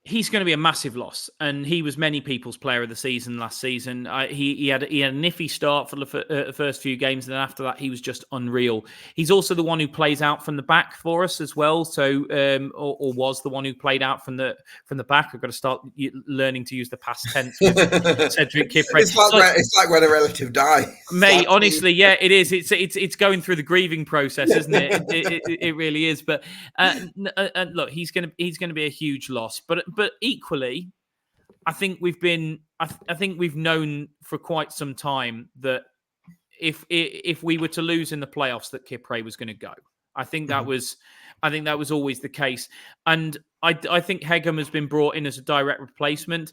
S2: He's going to be a massive loss, and he was many people's player of the season last season. He had a iffy start for the first few games, and then after that, he was just unreal. He's also the one who plays out from the back for us as well. So, or was the one who played out from the back. I've got to start learning to use the past tense with Cedric Kipre.
S1: It's like when a relative dies,
S2: mate. Honestly, yeah, it is. It's going through the grieving process, isn't it? It really is. But look, he's going to be a huge loss, but equally, I think we've known for quite some time that if we were to lose in the playoffs, that Kipre was going to go. I think that was always the case, and I think Hegem has been brought in as a direct replacement.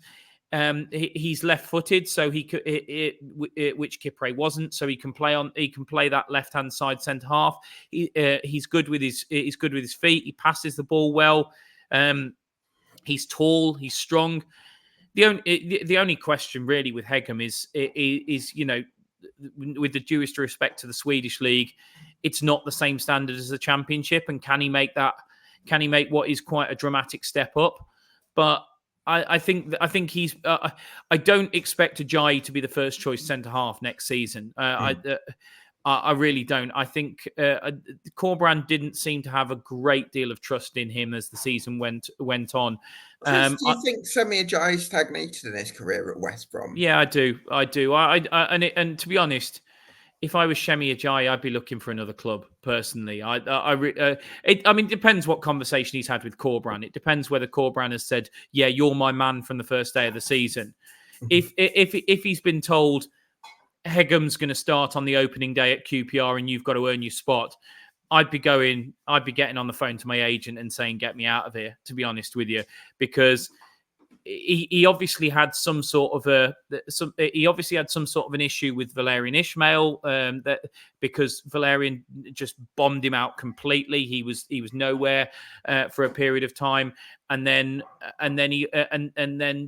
S2: He's left-footed, so he could, which Kipre wasn't, so he can play that left-hand side centre half. He's good with his feet. He passes the ball well. He's tall. He's strong. The only question really with Hegem is with the due respect to the Swedish league, it's not the same standard as the Championship, and can he make that? Can he make what is quite a dramatic step up? But I think he's. I don't expect Ajayi to be the first choice centre half next season. I really don't. I think Corberán didn't seem to have a great deal of trust in him as the season went on.
S1: Do you think Semi Ajayi stagnated in his career at West Brom?
S2: Yeah, I do. And to be honest, if I was Shemi Ajayi, I'd be looking for another club personally. It depends what conversation he's had with Corberán. It depends whether Corberán has said, "Yeah, you're my man from the first day of the season." If he's been told Hegem's going to start on the opening day at QPR and you've got to earn your spot, I'd be getting on the phone to my agent and saying, "Get me out of here," to be honest with you, because he obviously had some sort of an issue with Valerian Ismail, because Valerian just bombed him out completely. He was nowhere for a period of time, and then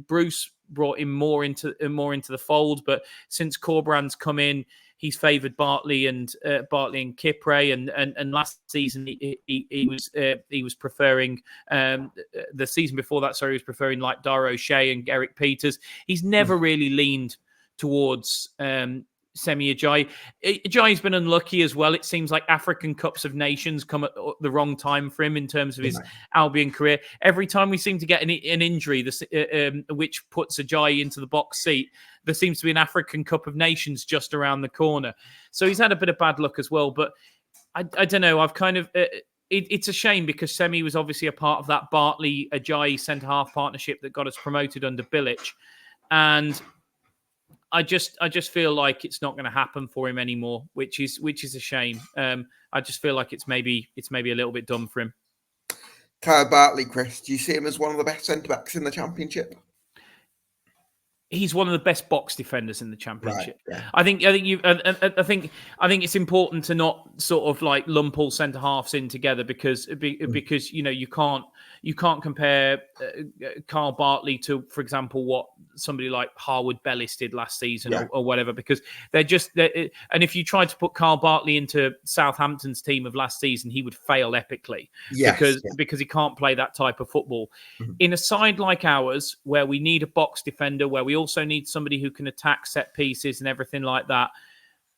S2: Bruce brought him more into the fold. But since Corberán's come in, he's favoured Bartley and Kipre, and last season he was preferring, the season before that, sorry, he was preferring like Dara O'Shea and Eric Peters. He's never really leaned towards Semi Ajayi. Ajayi's been unlucky as well. It seems like African Cups of Nations come at the wrong time for him in terms of his Albion career. Every time we seem to get an injury, which puts Ajayi into the box seat, there seems to be an African Cup of Nations just around the corner. So he's had a bit of bad luck as well. But I don't know. I've kind of... it's a shame because Semi was obviously a part of that Bartley-Ajayi centre-half partnership that got us promoted under Bilic. And I just feel like it's not going to happen for him anymore, which is a shame. I just feel like it's maybe a little bit done for him.
S1: Kyle Bartley, Chris, do you see him as one of the best centre-backs in the Championship?
S2: He's one of the best box defenders in the Championship.
S1: Right, yeah.
S2: I think it's important to not sort of like lump all centre halves in together because you can't compare Carl Bartley to, for example, what somebody like Harwood Bellis did last season or whatever, because and if you tried to put Carl Bartley into Southampton's team of last season, he would fail epically because he can't play that type of football. Mm-hmm. In a side like ours, where we need a box defender, where we also need somebody who can attack set pieces and everything like that,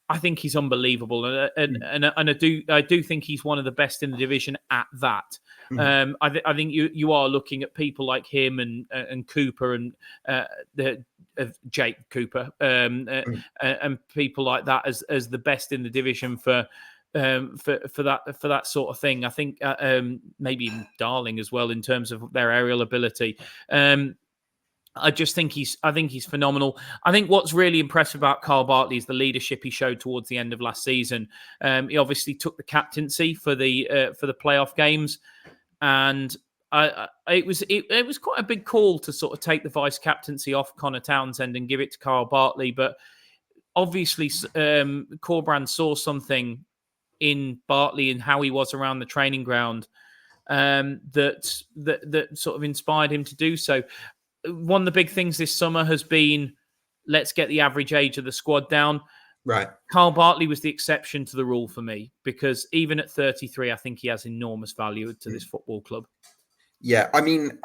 S2: I think he's unbelievable, and I do think he's one of the best in the division at that. Mm-hmm. I think you are looking at people like him and Cooper and Jake Cooper and people like that as the best in the division for that sort of thing. I think maybe even Darling as well in terms of their aerial ability. I think he's phenomenal. I think what's really impressive about Carl Bartley is the leadership he showed towards the end of last season. He obviously took the captaincy for the playoff games, and it was quite a big call to sort of take the vice captaincy off Connor Townsend and give it to Carl Bartley. But obviously, Corberán saw something in Bartley and how he was around the training ground that sort of inspired him to do so. One of the big things this summer has been, let's get the average age of the squad down.
S1: Right.
S2: Carl Bartley was the exception to the rule for me, because even at 33, I think he has enormous value to this football club.
S1: Yeah, I mean,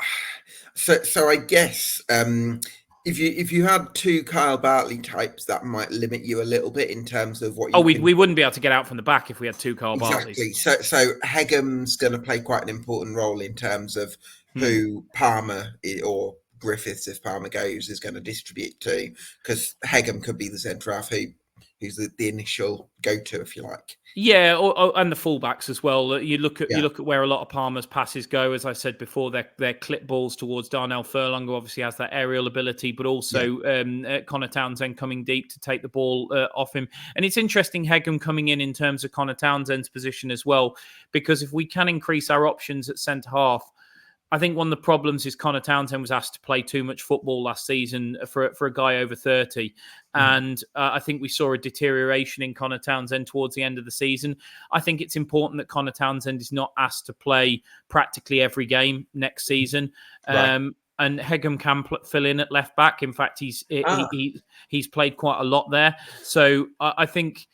S1: so I guess if you had two Kyle Bartley types, that might limit you a little bit in terms of what.
S2: We wouldn't be able to get out from the back if we had two Kyle Bartleys.
S1: Exactly. So Hegam's going to play quite an important role in terms of who Palmer or Griffiths, if Palmer goes, is going to distribute to, because Hegam could be the centre half who's the initial go-to, if you like.
S2: Yeah, and the fullbacks as well. You look at where a lot of Palmer's passes go. As I said before, they're clip balls towards Darnell Furlong, who obviously has that aerial ability, but also Connor Townsend coming deep to take the ball off him. And it's interesting Hegam coming in terms of Connor Townsend's position as well, because if we can increase our options at centre half, I think one of the problems is Connor Townsend was asked to play too much football last season for a guy over 30. And I think we saw a deterioration in Connor Townsend towards the end of the season. I think it's important that Connor Townsend is not asked to play practically every game next season. Right. And Hegam can fill in at left back. In fact, he's played quite a lot there. So I think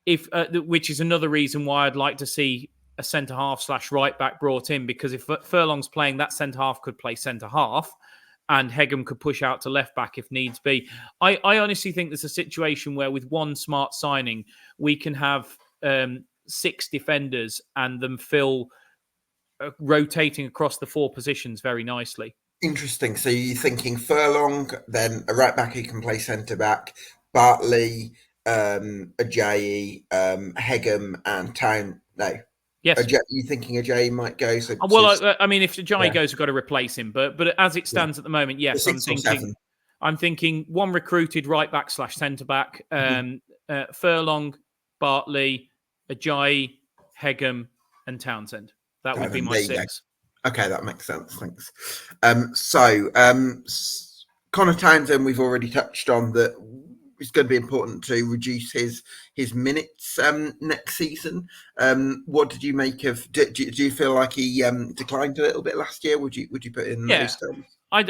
S2: which is another reason why I'd like to see a centre-half / right-back brought in, because if Furlong's playing, that centre-half could play centre-half and Hegam could push out to left-back if needs be. I honestly think there's a situation where with one smart signing, we can have 6 defenders and them fill rotating across the 4 positions very nicely.
S1: Interesting. So you're thinking Furlong, then a right-back who can play centre-back, Bartley, Ajayi, Hegam and Town... No.
S2: Yes.
S1: You thinking Ajayi might go? So
S2: I mean, if Ajayi goes, we've got to replace him. But as it stands at the moment, yes, I'm thinking one recruited right back / centre back, Furlong, Bartley, Ajayi, Hegam, and Townsend. That would be my 6.
S1: Okay, that makes sense. Thanks. Connor Townsend, we've already touched on that. It's going to be important to reduce his minutes next season. What did you make of? Do you feel like he declined a little bit last year? Would you put it in
S2: Yeah.
S1: those terms?
S2: I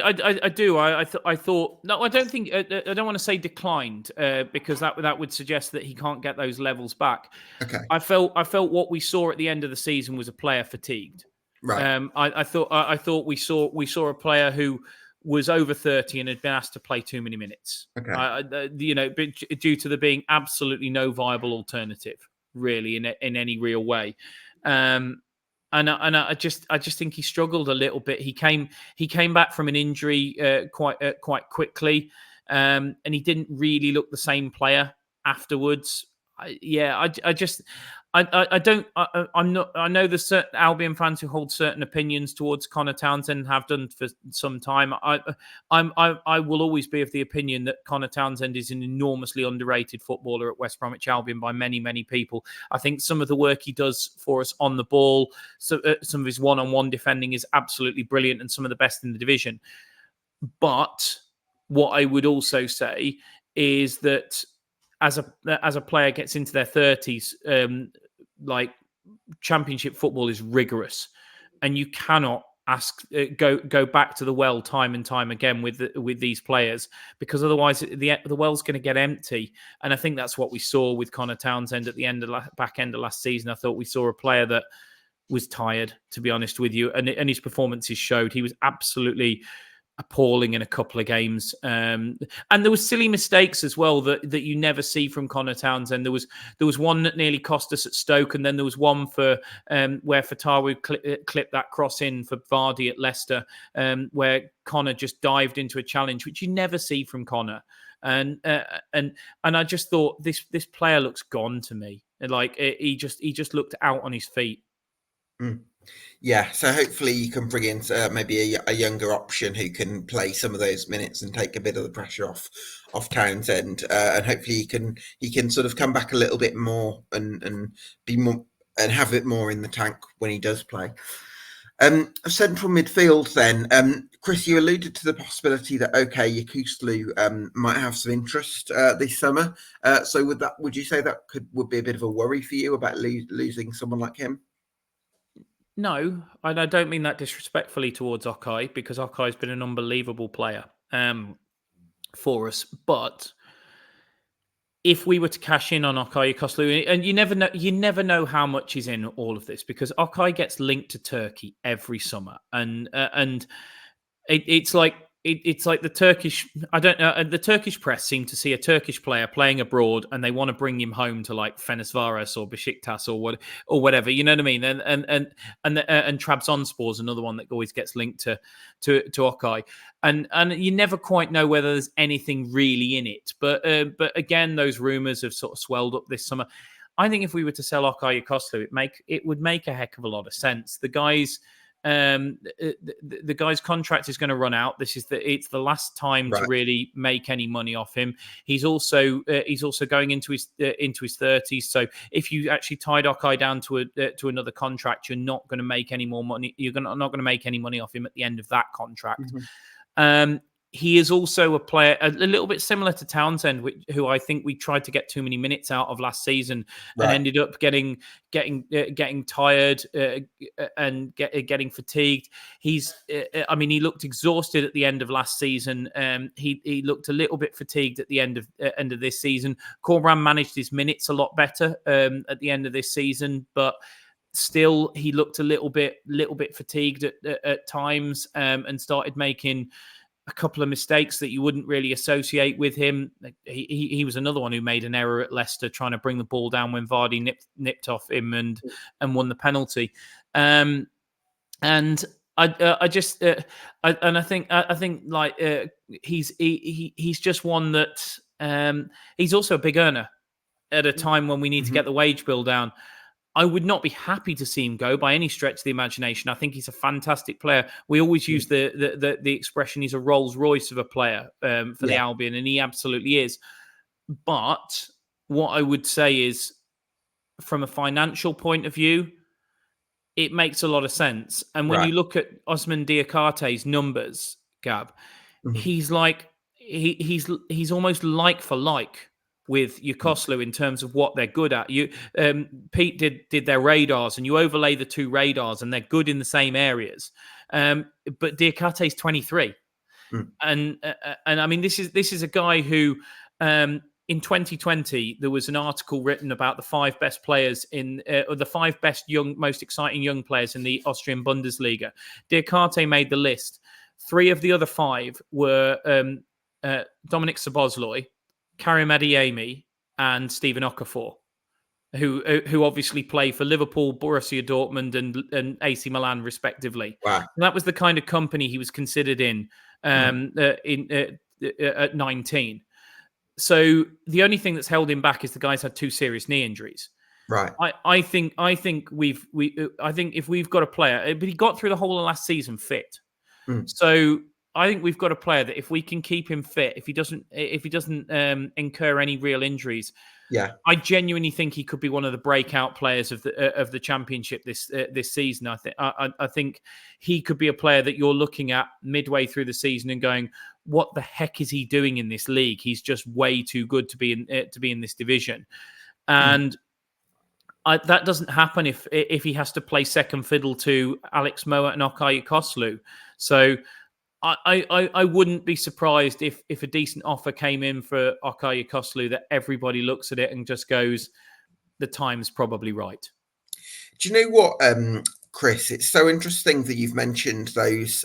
S2: do. I thought no. I don't think. I don't want to say declined because that would suggest that he can't get those levels back.
S1: Okay,
S2: I felt what we saw at the end of the season was a player fatigued.
S1: right.
S2: I thought we saw a player who was over 30 and had been asked to play too many minutes.
S1: Okay.
S2: Due to there being absolutely no viable alternative, really, in any real way. And I just think he struggled a little bit. He came back from an injury quite quickly, and he didn't really look the same player afterwards. I'm not. I know there's certain Albion fans who hold certain opinions towards Connor Townsend and have done for some time. I will always be of the opinion that Connor Townsend is an enormously underrated footballer at West Bromwich Albion by many people. I think some of the work he does for us on the ball, some of his one-on-one defending is absolutely brilliant and some of the best in the division. But what I would also say is that as a player gets into their 30s, like championship football is rigorous, and you cannot go back to the well time and time again with these players, because otherwise the well's going to get empty. And I think that's what we saw with Connor Townsend at the back end of last season. I thought we saw a player that was tired, to be honest with you, and his performances showed. He was absolutely appalling in a couple of games, and there was silly mistakes as well that you never see from Connor Townsend. There was one that nearly cost us at Stoke, and then there was one for where Fatawu clipped that cross in for Vardy at Leicester, where Connor just dived into a challenge, which you never see from Connor. And I just thought this player looks gone to me. Like he just looked out on his feet.
S1: Mm. Yeah, so hopefully you can bring in maybe a younger option who can play some of those minutes and take a bit of the pressure off Townsend, and hopefully he can sort of come back a little bit more and be more and have it more in the tank when he does play. Central midfield then. Chris, you alluded to the possibility that Yokuslu might have some interest this summer. So would you say that would be a bit of a worry for you about losing someone like him?
S2: No, and I don't mean that disrespectfully towards Okai, because Okai's been an unbelievable player for us. But if we were to cash in on Okai Yokuslu, and you never know how much is in all of this, because Okai gets linked to Turkey every summer, and it's like the Turkish. I don't know. The Turkish press seem to see a Turkish player playing abroad, and they want to bring him home to like Fenerbahce or Besiktas or whatever. You know what I mean? And Trabzonspor is another one that always gets linked to Okai, and you never quite know whether there's anything really in it. But again, those rumours have sort of swelled up this summer. I think if we were to sell Okai Yokuslu, it would make a heck of a lot of sense. The guy's contract is going to run out. It's the last time to really make any money off him. He's also going into his 30s. So if you actually tied Okai down to another contract, you're not going to make any more money. Not going to make any money off him at the end of that contract. Mm-hmm. He is also a player a little bit similar to Townsend, who I think we tried to get too many minutes out of last season and ended up getting tired and getting fatigued. He looked exhausted at the end of last season. He looked a little bit fatigued at the end of this season. Corberán managed his minutes a lot better at the end of this season, but still he looked a little bit fatigued at times, and started making a couple of mistakes that you wouldn't really associate with him. He was another one who made an error at Leicester, trying to bring the ball down when Vardy nipped off him and won the penalty. And I think like he's just one that he's also a big earner at a time when we need to get the wage bill down. I would not be happy to see him go by any stretch of the imagination. I think he's a fantastic player. We always use the expression he's a Rolls Royce of a player for the Albion, and he absolutely is. But what I would say is, from a financial point of view, it makes a lot of sense. And when
S1: Right.
S2: you look at Osman Diakarte's numbers, Gab, he's like he's almost like for like with Yokoslu in terms of what they're good at. Pete did their radars, and you overlay the two radars, and they're good in the same areas. But Diakarte's 23, and I mean this is a guy who in 2020 there was an article written about the 5 best players or the 5 best most exciting young players in the Austrian Bundesliga. Diakarte made the list. 3 of the other 5 were Dominic Szoboszlai, Karim Adeyemi, and Stephen Okafor, who obviously play for Liverpool, Borussia Dortmund, and AC Milan, respectively.
S1: Wow.
S2: And that was the kind of company he was considered in at 19. So the only thing that's held him back is the guy's had 2 serious knee injuries.
S1: Right.
S2: I think if we've got a player, but he got through the whole of last season fit. So I think we've got a player that if we can keep him fit, if he doesn't incur any real injuries, I genuinely think he could be one of the breakout players of the championship this season. I think he could be a player that you're looking at midway through the season and going, what the heck is he doing in this league? He's just way too good to be in this division, and. That doesn't happen if he has to play second fiddle to Alex Mowatt and Okay Yokoslu. So I wouldn't be surprised if a decent offer came in for Okay Yokoslu that everybody looks at it and just goes, the time's probably right.
S1: Do you know what, Chris? It's so interesting that you've mentioned those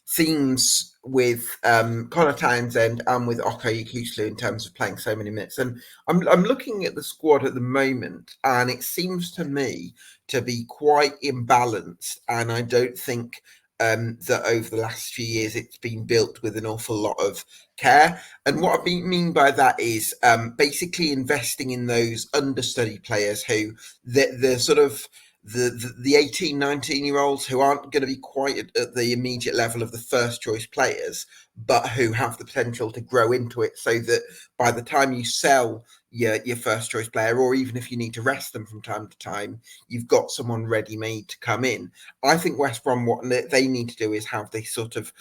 S1: themes with Connor Townsend and with Okay Yokoslu in terms of playing so many minutes. And I'm looking at the squad at the moment, and it seems to me to be quite imbalanced. And I don't think that over the last few years it's been built with an awful lot of care. And what I mean by that is basically investing in those understudy players who the sort of the 18, 19-year-olds who aren't going to be quite at the immediate level of the first choice players, but who have the potential to grow into it, so that by the time you sell your first choice player, or even if you need to rest them from time to time, you've got someone ready made to come in. I think West Brom, what they need to do is have this sort of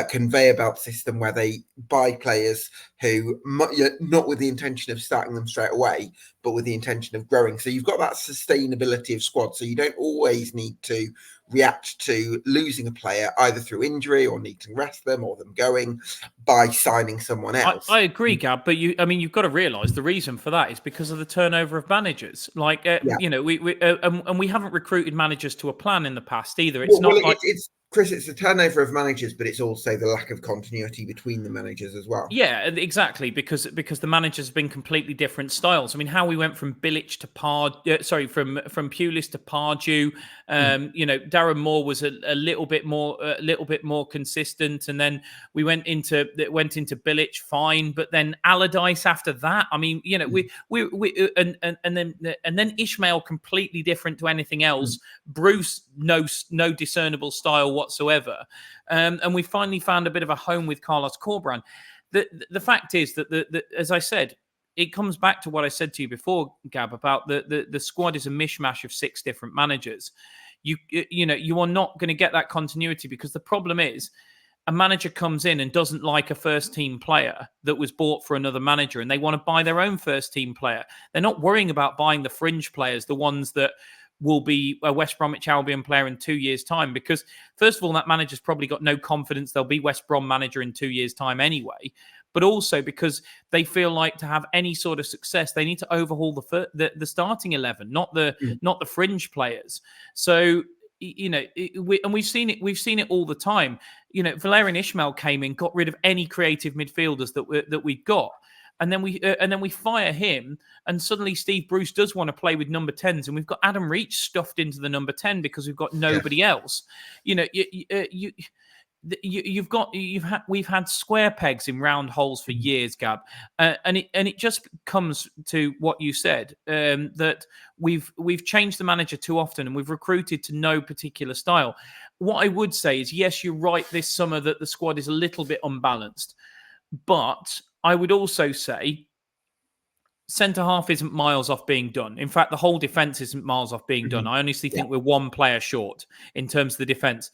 S1: conveyor belt system where they buy players who, not with the intention of starting them straight away, but with the intention of growing. So you've got that sustainability of squad. So you don't always need to react to losing a player either through injury or need to rest them or them going by signing someone else.
S2: I agree, Gab, but you've got to realise the reason for that is because of the turnover of managers. Like, we haven't recruited managers to a plan in the past either. It's
S1: Chris, it's the turnover of managers, but it's also the lack of continuity between the managers as well.
S2: Yeah, exactly, because the managers have been completely different styles. I mean, how we went from Bilic to from Pulis to Pardew. Darren Moore was a little bit more consistent, and then we went into Bilic, fine, but then Allardyce after that. I mean, and then Ishmael completely different to anything else. Bruce, no discernible style whatsoever, and we finally found a bit of a home with Carlos Corberán. The fact is that as I said, it comes back to what I said to you before, Gab, about the squad is a mishmash of 6 different managers. You are not going to get that continuity, because the problem is a manager comes in and doesn't like a first team player that was bought for another manager, and they want to buy their own first team player. They're not worrying about buying the fringe players, the ones that will be a West Bromwich Albion player in 2 years' time, because first of all, that manager's probably got no confidence they'll be West Brom manager in 2 years' time anyway, but also because they feel like to have any sort of success, they need to overhaul the starting 11, not the fringe players. So we've seen it all the time. Valérien Ismaël came in, got rid of any creative midfielders that we got. And then we fire him, and suddenly Steve Bruce does want to play with number 10s, and we've got Adam Reach stuffed into the number 10 because we've got nobody else. We've had square pegs in round holes for years, Gab, and it just comes to what you said, that we've changed the manager too often, and we've recruited to no particular style. What I would say is, yes, you're right this summer that the squad is a little bit unbalanced, but I would also say centre half isn't miles off being done. In fact, the whole defence isn't miles off being done. I honestly think we're one player short in terms of the defence.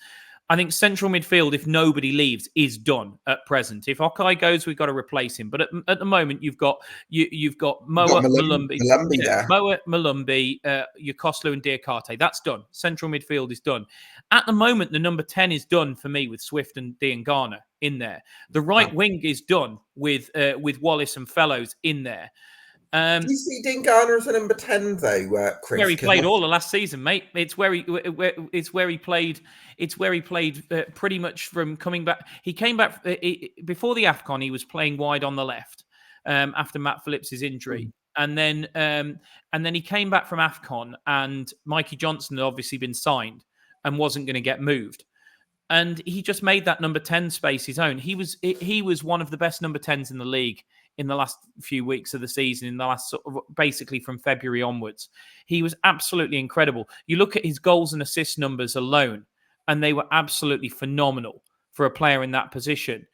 S2: I think central midfield, if nobody leaves, is done at present. If Okai goes, we've got to replace him. But at the moment, you've got Moa, Malumbi, Moa, Malumbi, Yokoslu, and Diakate. That's done. Central midfield is done. At the moment, the number 10 is done for me with Swift and Diangana in there. The right wing is done with Wallace and Fellows in there.
S1: Do you see Diangana as a number 10 though, Chris?
S2: Where he played all of last season, mate. It's where he played. It's where he played pretty much from coming back. He came back before the AFCON. He was playing wide on the left after Matt Phillips's injury, and then he came back from AFCON, and Mikey Johnson had obviously been signed and wasn't going to get moved. And he just made that number 10 space his own. He was one of the best number 10s in the league in the last few weeks of the season, in the last basically from February onwards. He was absolutely incredible. You look at his goals and assist numbers alone, and they were absolutely phenomenal for a player in that position.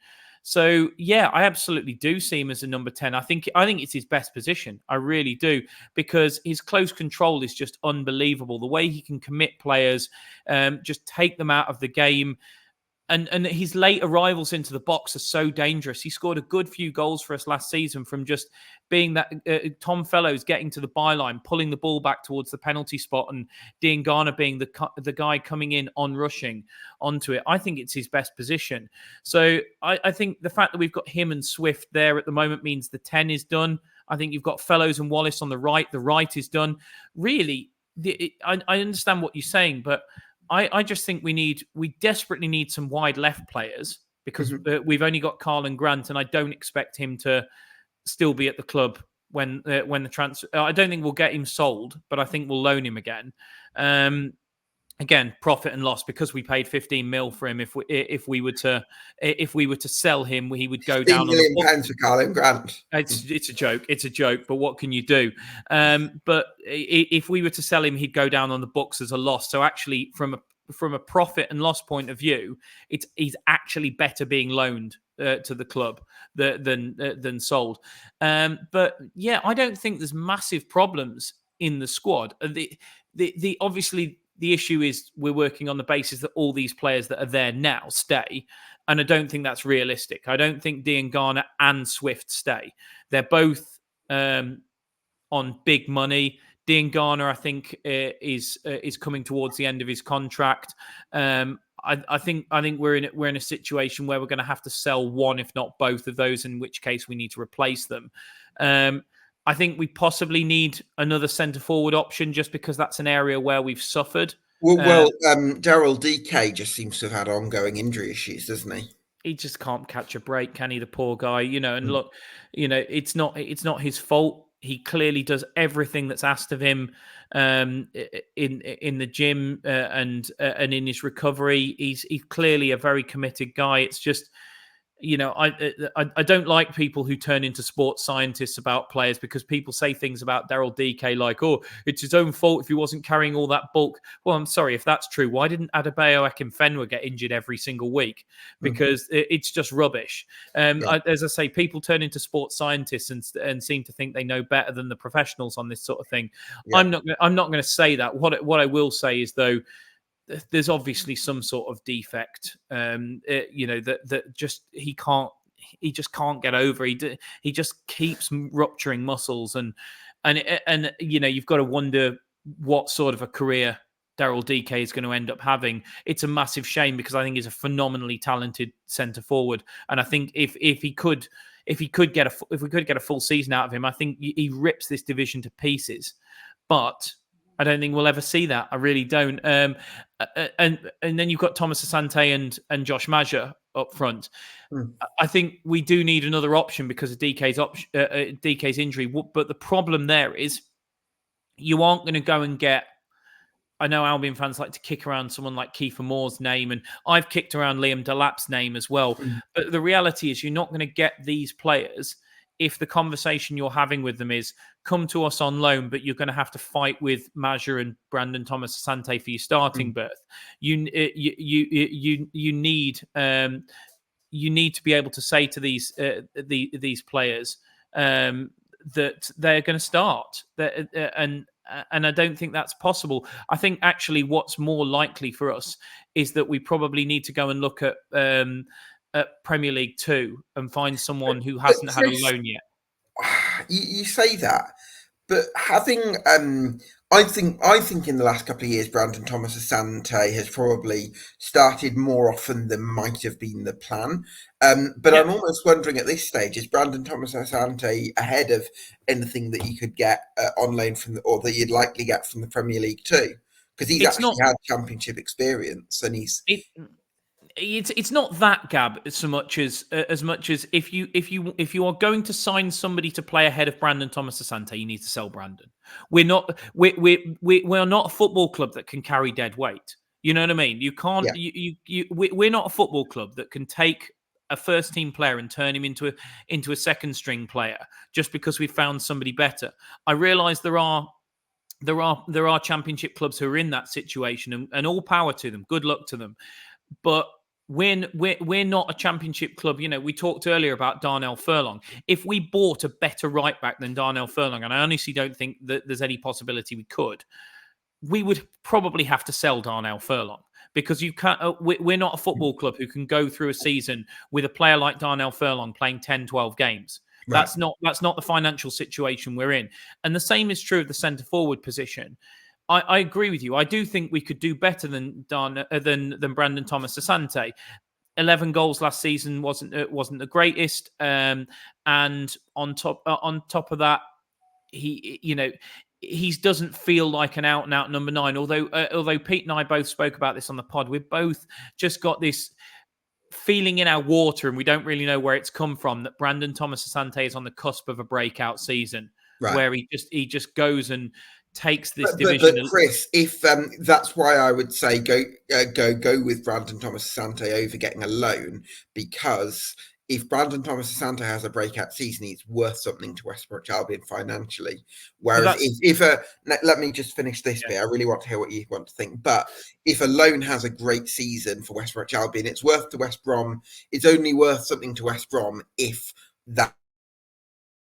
S2: So, yeah, I absolutely do see him as a number 10. I think it's his best position. I really do, because his close control is just unbelievable. The way he can commit players, just take them out of the game. And his late arrivals into the box are so dangerous. He scored a good few goals for us last season from just being that Tom Fellows getting to the byline, pulling the ball back towards the penalty spot, and Diangana being the guy coming in on rushing onto it. I think it's his best position. So I think the fact that we've got him and Swift there at the moment means the 10 is done. I think you've got Fellows and Wallace on the right. The right is done. Really, I understand what you're saying, but I just think we desperately need some wide left players, because we've only got Carl Grant, and I don't expect him to still be at the club when the transfer. I don't think we'll get him sold, but I think we'll loan him again. Again, profit and loss, because we paid 15 mil for him. If we were to sell him, he would go down.
S1: £15 million for Carl Grant.
S2: It's a joke. It's a joke. But what can you do? But if we were to sell him, he'd go down on the books as a loss. So actually, from a profit and loss point of view, he's actually better being loaned to the club than sold. But yeah, I don't think there's massive problems in the squad. The obviously. The issue is we're working on the basis that all these players that are there now stay. And I don't think that's realistic. I don't think Diangana and Swift stay. They're both on big money. Diangana, I think, is coming towards the end of his contract. I think we're in a situation where we're going to have to sell one, if not both of those, in which case we need to replace them. I think we possibly need another centre-forward option, just because that's an area where we've suffered.
S1: Well, Daryl DK just seems to have had ongoing injury issues, doesn't he?
S2: He just can't catch a break, can he? The poor guy, And look, it's not his fault. He clearly does everything that's asked of him in the gym and in his recovery. He's clearly a very committed guy. It's just. I don't like people who turn into sports scientists about players, because people say things about Daryl DK like, oh, it's his own fault if he wasn't carrying all that bulk. Well, I'm sorry, if that's true, why didn't Adebayo Akinfenwa get injured every single week? Because it's just rubbish. As I say, people turn into sports scientists and seem to think they know better than the professionals on this sort of thing. Yeah. I'm not going to say that. What I will say is, though, there's obviously some sort of defect, that just he just can't get over. He just keeps rupturing muscles, and you've got to wonder what sort of a career Daryl DK is going to end up having. It's a massive shame, because I think he's a phenomenally talented centre forward, and I think if we could get a full season out of him, I think he rips this division to pieces, but. I don't think we'll ever see that. I really don't. And then you've got Thomas Asante and Josh Maja up front. I think we do need another option because of DK's injury. But the problem there is you aren't going to go and get. I know Albion fans like to kick around someone like Kiefer Moore's name, and I've kicked around Liam Delap's name as well. But the reality is, you're not going to get these players if the conversation you're having with them is come to us on loan, but you're going to have to fight with Maja and Brandon Thomas Asante for your starting berth. You need to be able to say to these players that they're going to start. And I don't think that's possible. I think actually what's more likely for us is that we probably need to go and look at Premier League 2 and find someone who hasn't had a loan yet.
S1: You say that, but having I think in the last couple of years, Brandon Thomas Asante has probably started more often than might have been the plan. But I'm almost wondering at this stage, is Brandon Thomas Asante ahead of anything that you could get on loan or that you'd likely get from the Premier League too? Because he's actually had championship experience, and
S2: it's not that, Gab, so much as if you are going to sign somebody to play ahead of Brandon Thomas Asante, you need to sell Brandon. We're not a football club that can carry dead weight. You know what I mean? You can't. Yeah. We're not a football club that can take a first team player and turn him into a second string player just because we found somebody better. I realise there are championship clubs who are in that situation, and all power to them. Good luck to them. But we're not a championship club. You know, we talked earlier about Darnell Furlong. If we bought a better right back than Darnell Furlong, and I honestly don't think that there's any possibility we could, we would probably have to sell Darnell Furlong, because you can't. We're not a football club who can go through a season with a player like Darnell Furlong playing 10, 12 games. Right. That's not the financial situation we're in. And the same is true of the centre forward position. I agree with you. I do think we could do better than Brandon Thomas Asante. 11 goals last season wasn't the greatest, and on top of that, he doesn't feel like an out and out number 9. Although Pete and I both spoke about this on the pod, we've both just got this feeling in our water, and we don't really know where it's come from, that Brandon Thomas Asante is on the cusp of a breakout season, right, where he just goes and takes this division.
S1: But Chris, if that's why I would say go with Brandon Thomas Asante over getting a loan, because if Brandon Thomas Asante has a breakout season, it's worth something to West Bromwich Albion financially. Whereas let me just finish this bit. I really want to hear what you want to think. But if a loan has a great season for West Bromwich Albion, it's worth to West Brom. It's only worth something to West Brom if that.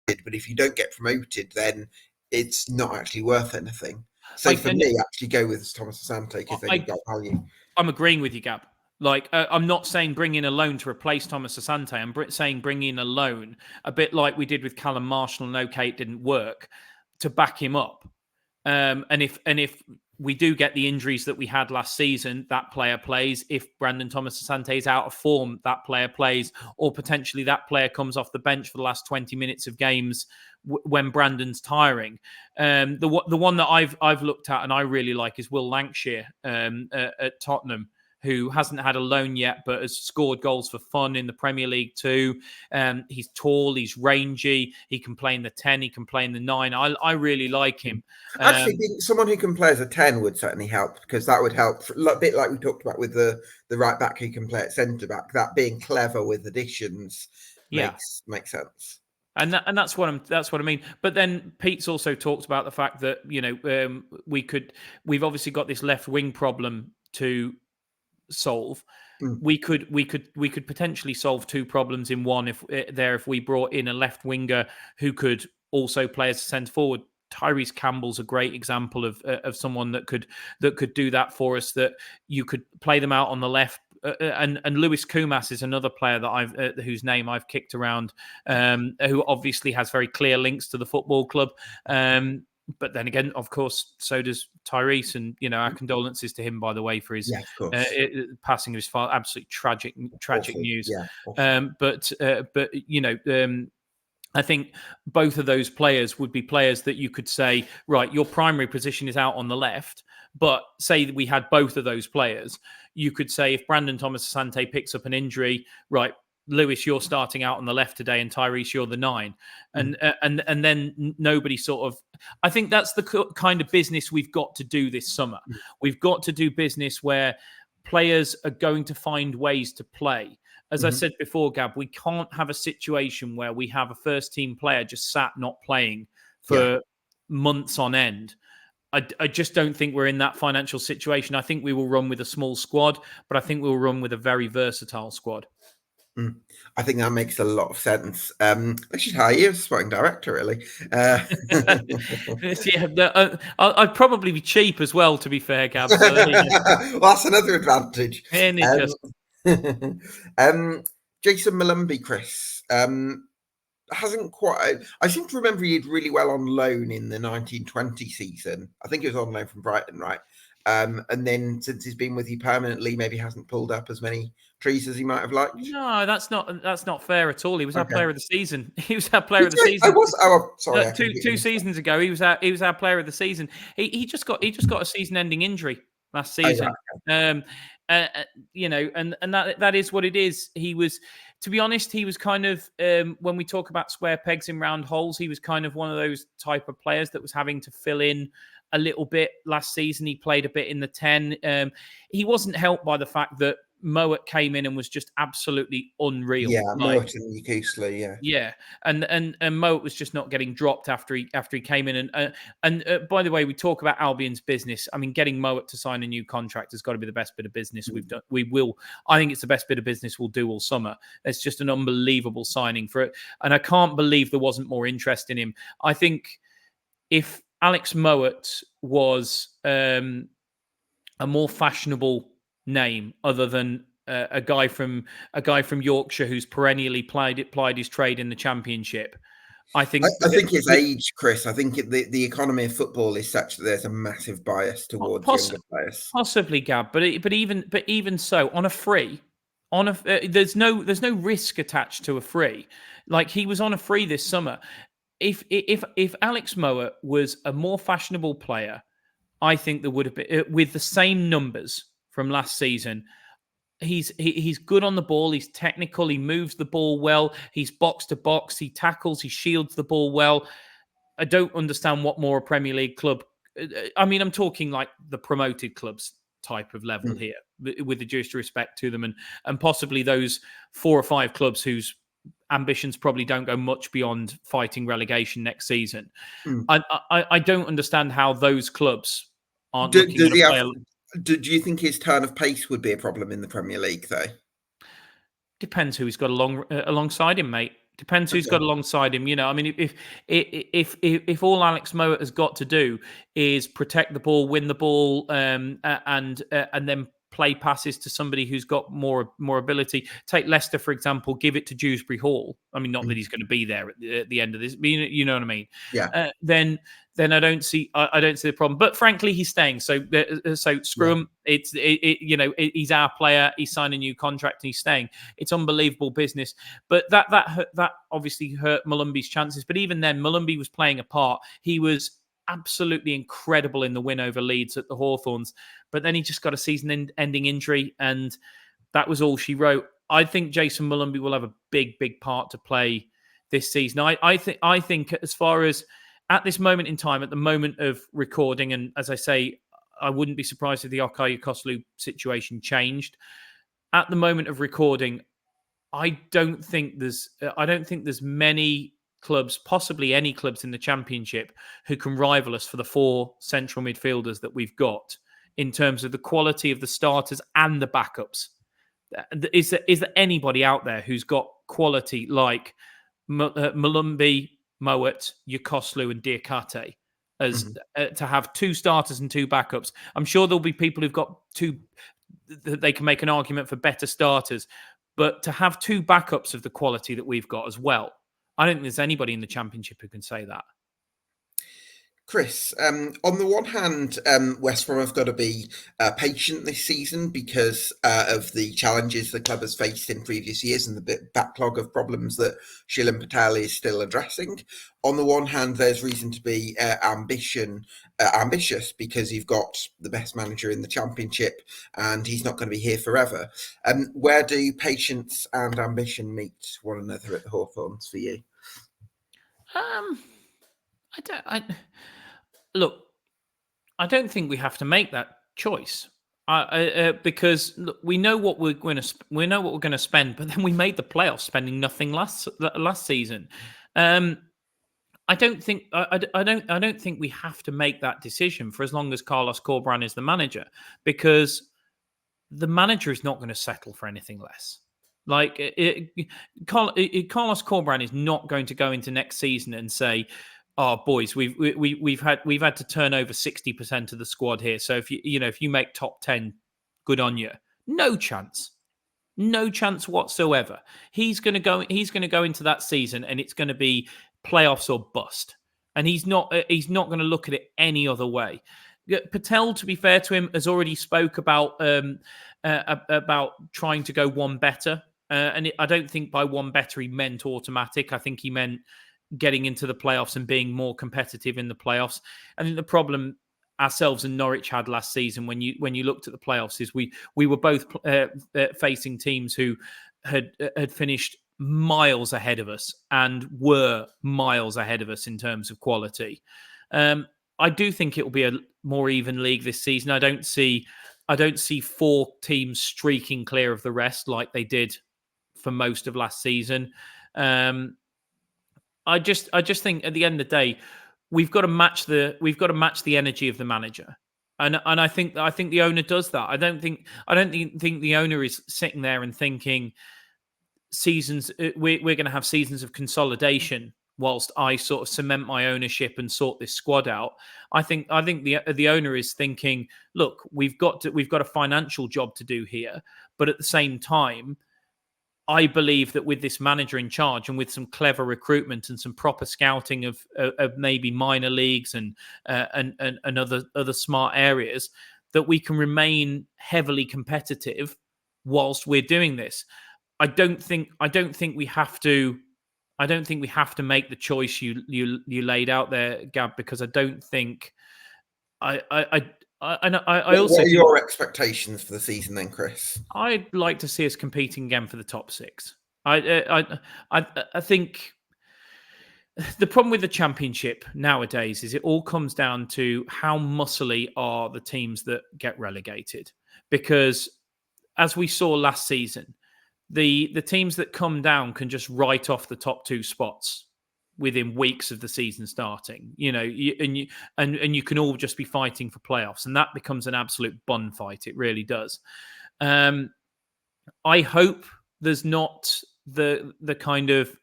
S1: But if you don't get promoted, then it's not actually worth anything. So for me, actually go with Thomas Asante, because then you've got value.
S2: I'm agreeing with you, Gab. Like, I'm not saying bring in a loan to replace Thomas Asante. I'm saying bring in a loan, a bit like we did with Callum Marshall, and okay, it didn't work, to back him up. And if we do get the injuries that we had last season, that player plays. If Brandon Thomas Asante is out of form, that player plays. Or potentially that player comes off the bench for the last 20 minutes of games when Brandon's tiring. The one that I've looked at and I really like is Will Lancashire at Tottenham, who hasn't had a loan yet, but has scored goals for fun in the Premier League too. He's tall, he's rangy, he can play in the 10, he can play in the 9. I really like him.
S1: Actually, someone who can play as a 10 would certainly help, because that would help, a bit like we talked about with the right back who can play at centre back. That being clever with additions makes sense.
S2: And that's what I mean. But then Pete's also talked about the fact that we've obviously got this left wing problem to solve. We could potentially solve two problems in one if we brought in a left winger who could also play as a centre forward. Tyrese Campbell's a great example of someone that could do that for us, that you could play them out on the left. And Lewis Kumas is another player that whose name I've kicked around, who obviously has very clear links to the football club. But then again, of course, so does Tyrese, and our condolences to him, by the way, for his passing of his father. Absolutely tragic
S1: Awful.
S2: news.
S1: Yeah, awful.
S2: But I think both of those players would be players that you could say, right, your primary position is out on the left, but say that we had both of those players, you could say if Brandon Thomas Asante picks up an injury, right, Lewis, you're starting out on the left today, and Tyrese, you're the 9, and then nobody sort of. I think that's the kind of business we've got to do this summer. We've got to do business where players are going to find ways to play. As I said before, Gab, we can't have a situation where we have a first team player just sat not playing for months on end. I just don't think we're in that financial situation. I think we will run with a small squad, but I think we'll run with a very versatile squad.
S1: I think that makes a lot of sense. They should hire you as sporting director, really.
S2: I'd probably be cheap as well, to be fair, Gab. So there you go.
S1: Well, that's another advantage.
S2: Just
S1: Jason Malumbi, Chris, hasn't quite. I seem to remember he did really well on loan in the 1920 season. I think it was on loan from Brighton, right? And then since he's been with you permanently, maybe hasn't pulled up as many trees as he might have liked.
S2: No, that's not fair at all. He was our
S1: Okay.
S2: player of the season. He was our player of the season.
S1: I was. Oh, sorry.
S2: Two seasons ago, he was our player of the season. He just got a season-ending injury last season.
S1: Oh, right.
S2: And that is what it is. He was, to be honest, he was kind of when we talk about square pegs in round holes, he was kind of one of those type of players that was having to fill in a little bit last season. He played a bit in the 10. He wasn't helped by the fact that Mowat came in and was just absolutely unreal.
S1: Yeah, Mowat and Newcastle, yeah.
S2: Yeah, and Mowat was just not getting dropped after he came in. And by the way, we talk about Albion's business. I mean, getting Mowat to sign a new contract has got to be the best bit of business we've done. I think it's the best bit of business we'll do all summer. It's just an unbelievable signing for it, and I can't believe there wasn't more interest in him. I think if Alex Mowat was a more fashionable name other than a guy from Yorkshire who's perennially plied his trade in the Championship. I think
S1: his age, Chris. I think the economy of football is such that there's a massive bias towards younger players.
S2: Possibly, Gab, but even so, on a free, there's no risk attached to a free. Like, he was on a free this summer. If Alex Mowat was a more fashionable player, I think there would have been, with the same numbers from last season. He's good on the ball. He's technical. He moves the ball well. He's box to box. He tackles. He shields the ball well. I don't understand what more a Premier League club. I mean, I'm talking like the promoted clubs type of level here, with the due respect to them, and possibly those 4 or 5 clubs whose ambitions probably don't go much beyond fighting relegation next season. I don't understand how those clubs aren't looking at a player.
S1: Do you think his turn of pace would be a problem in the Premier League, though?
S2: Depends who he's got alongside him, mate. Depends who's got alongside him. You know, I mean, if all Alex Mowat has got to do is protect the ball, win the ball, and then play passes to somebody who's got more ability. Take Leicester, for example, give it to Dewsbury Hall. I mean, not that he's going to be there at the end of this, but you know what I mean?
S1: Yeah.
S2: Then I don't see the problem. But frankly, he's staying. So screw him. He's our player. He signed a new contract and he's staying. It's unbelievable business. But that obviously hurt Malumbi's chances. But even then, Malumbi was playing a part. He was absolutely incredible in the win over Leeds at the Hawthorns, but then he just got a season-ending injury, and that was all she wrote. I think Jason Malumbi will have a big part to play this season. I think as far as at this moment in time, at the moment of recording, and as I say, I wouldn't be surprised if the Okay Koslu situation changed. At the moment of recording, I don't think there's many clubs, possibly any clubs in the Championship, who can rival us for the 4 central midfielders that we've got in terms of the quality of the starters and the backups. Is there anybody out there who's got quality like Malumbi, Mowat, Yokoslu and Diakate as to have 2 starters and 2 backups? I'm sure there'll be people who've got 2, they can make an argument for better starters, but to have 2 backups of the quality that we've got as well, I don't think there's anybody in the Championship who can say that.
S1: Chris, on the one hand, West Brom have got to be patient this season because of the challenges the club has faced in previous years and the backlog of problems that Shilen Patel is still addressing. On the one hand, there's reason to be ambitious because you've got the best manager in the Championship and he's not going to be here forever. Where do patience and ambition meet one another at the Hawthorns for you?
S2: Look, I don't think we have to make that choice because look, we know what we're going to spend, but then we made the playoffs spending nothing last season. I don't think we have to make that decision for as long as Carlos Corberán is the manager, because the manager is not going to settle for anything less. Like Carlos Corberán is not going to go into next season and say, "Oh, boys, we've had to turn over 60% of the squad here. So if you make top 10, good on you." No chance. No chance whatsoever. He's going to go into that season, and it's going to be playoffs or bust. And he's not going to look at it any other way. Patel, to be fair to him, has already spoke about trying to go one better. I don't think by one better he meant automatic. I think he meant getting into the playoffs and being more competitive in the playoffs. I think the problem ourselves and Norwich had last season when you looked at the playoffs is we were both facing teams who had finished miles ahead of us and were miles ahead of us in terms of quality. I do think it will be a more even league this season. I don't see 4 teams streaking clear of the rest like they did for most of last season. I just think at the end of the day, we've got to match the energy of the manager, and I think the owner does that. I don't think the owner is sitting there and thinking seasons we're going to have seasons of consolidation whilst I sort of cement my ownership and sort this squad out. I think the owner is thinking, look, we've got a financial job to do here, but at the same time, I believe that with this manager in charge and with some clever recruitment and some proper scouting of maybe minor leagues and other smart areas, that we can remain heavily competitive whilst we're doing this. I don't think we have to make the choice you laid out there, Gab, because I don't think I also
S1: what are your expectations for the season then, Chris?
S2: I'd like to see us competing again for the top 6. I think the problem with the Championship nowadays is it all comes down to how muscly are the teams that get relegated. Because as we saw last season, the teams that come down can just write off the top 2 spots within weeks of the season starting, and you can all just be fighting for playoffs, and that becomes an absolute bun fight. It really does. I hope there's not the kind of,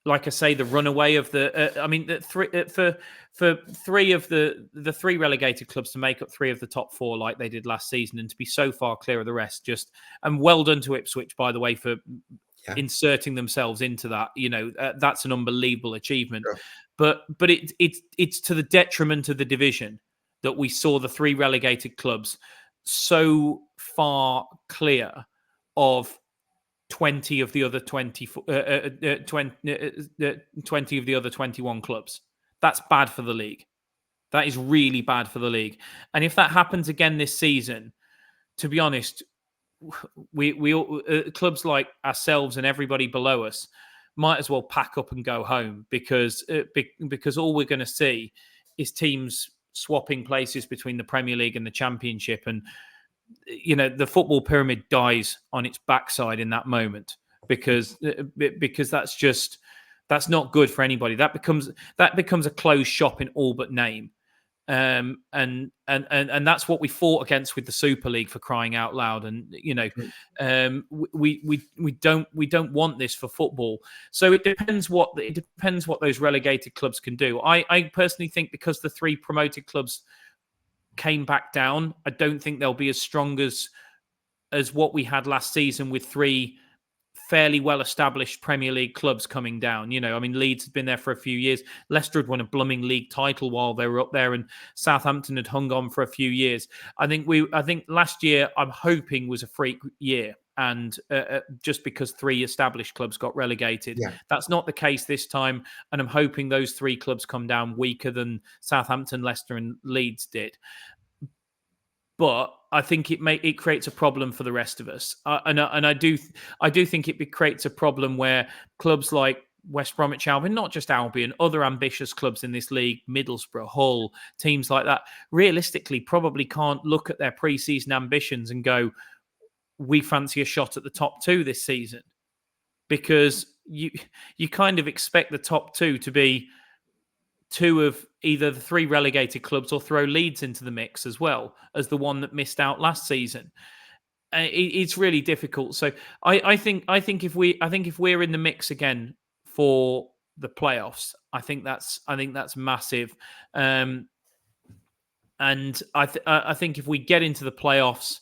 S2: like I say, the runaway of for 3 of the 3 relegated clubs to make up 3 of the top 4 like they did last season and to be so far clear of the rest. And well done to Ipswich, by the way, for inserting themselves into that. That's an unbelievable achievement. Sure. But it's to the detriment of the division that we saw the 3 relegated clubs so far clear of 20 of the other 20 of the other 21 clubs. That's bad for the league. That is really bad for the league. And if that happens again this season, to be honest, we clubs like ourselves and everybody below us might as well pack up and go home because all we're going to see is teams swapping places between the Premier League and the Championship, and the football pyramid dies on its backside in that moment because that's not good for anybody. That becomes a closed shop in all but name. And that's what we fought against with the Super League, for crying out loud. And we don't want this for football. So it depends what those relegated clubs can do. I personally think because the 3 promoted clubs came back down, I don't think they'll be as strong as what we had last season with 3 fairly well-established Premier League clubs coming down. Leeds had been there for a few years. Leicester had won a blooming league title while they were up there, and Southampton had hung on for a few years. I think last year, I'm hoping, was a freak year, and just because 3 established clubs got relegated. Yeah. That's not the case this time, and I'm hoping those 3 clubs come down weaker than Southampton, Leicester, and Leeds did. But I think it creates a problem for the rest of us, and I do think it creates a problem where clubs like West Bromwich Albion, not just Albion, other ambitious clubs in this league, Middlesbrough, Hull, teams like that, realistically probably can't look at their pre-season ambitions and go, we fancy a shot at the top 2 this season, because you kind of expect the top 2 to be 2 of either the 3 relegated clubs, or throw Leeds into the mix as well as the one that missed out last season. it's really difficult. So I think if we're in the mix again for the playoffs, I think that's massive. And I think if we get into the playoffs,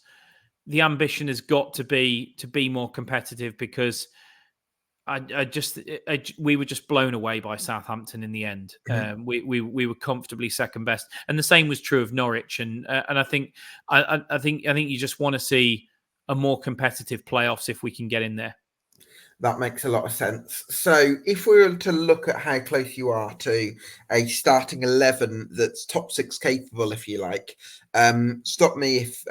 S2: the ambition has got to be more competitive, because we were just blown away by Southampton in the end. We were comfortably second best, and the same was true of Norwich. And I think you just want to see a more competitive playoffs if we can get in there.
S1: That makes a lot of sense. So if we were to look at how close you are to a starting 11 that's top six capable, if you like, stop me if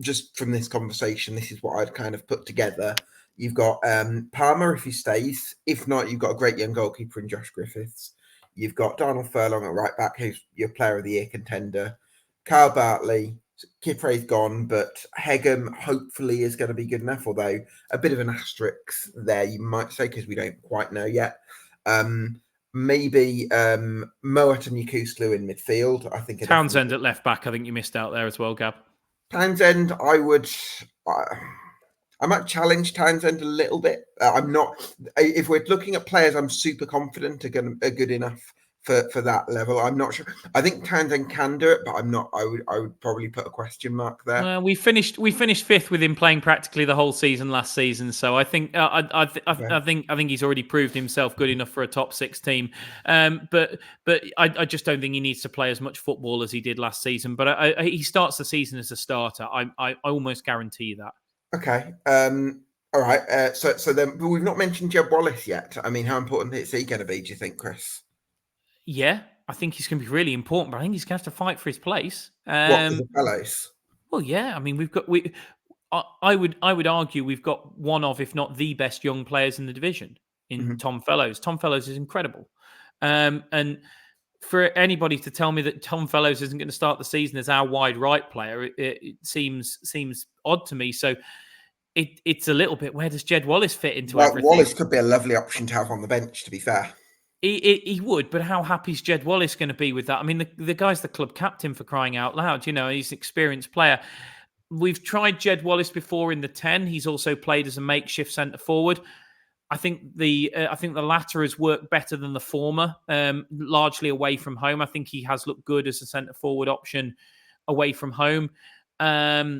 S1: just from this conversation, this is what I'd kind of put together. You've got Palmer if he stays. If not, you've got a great young goalkeeper in Josh Griffiths. You've got Donald Furlong at right back, who's your player of the year contender. Kyle Bartley, Kipre's gone, but Hegem hopefully is going to be good enough, although a bit of an asterisk there, you might say, because we don't quite know yet. Maybe Moat and Yakuslu in midfield. I think
S2: Townsend at left back, I think you missed out there as well, Gab.
S1: Townsend, I might challenge Townsend a little bit. I'm not. If we're looking at players, I'm super confident are good enough for that level. I'm not sure. I think Townsend can do it, but I'm not. I would probably put a question mark there.
S2: We finished fifth with him playing practically the whole season last season. So I think I think he's already proved himself good enough for a top six team. But I just don't think he needs to play as much football as he did last season. But he starts the season as a starter. I almost guarantee that.
S1: Okay. All right. So then we've not mentioned Jeb Wallace yet. I mean, how important is he going to be, do you think, Chris?
S2: Yeah, I think he's going to be really important, but I think he's going to have to fight for his place.
S1: What, for the fellows?
S2: Well, yeah. I mean, I would argue we've got one of, if not the best young players in the division in Tom Fellows. Tom Fellows is incredible. And for anybody to tell me that Tom Fellows isn't going to start the season as our wide right player, it seems odd to me. So it's a little bit, where does Jed Wallace fit into everything?
S1: Wallace could be a lovely option to have on the bench, to be fair.
S2: He would, but how happy is Jed Wallace going to be with that? I mean, the guy's the club captain, for crying out loud. You know, he's an experienced player. We've tried Jed Wallace before in the 10. He's also played as a makeshift centre forward. I think the latter has worked better than the former, largely away from home. I think he has looked good as a centre forward option away from home. But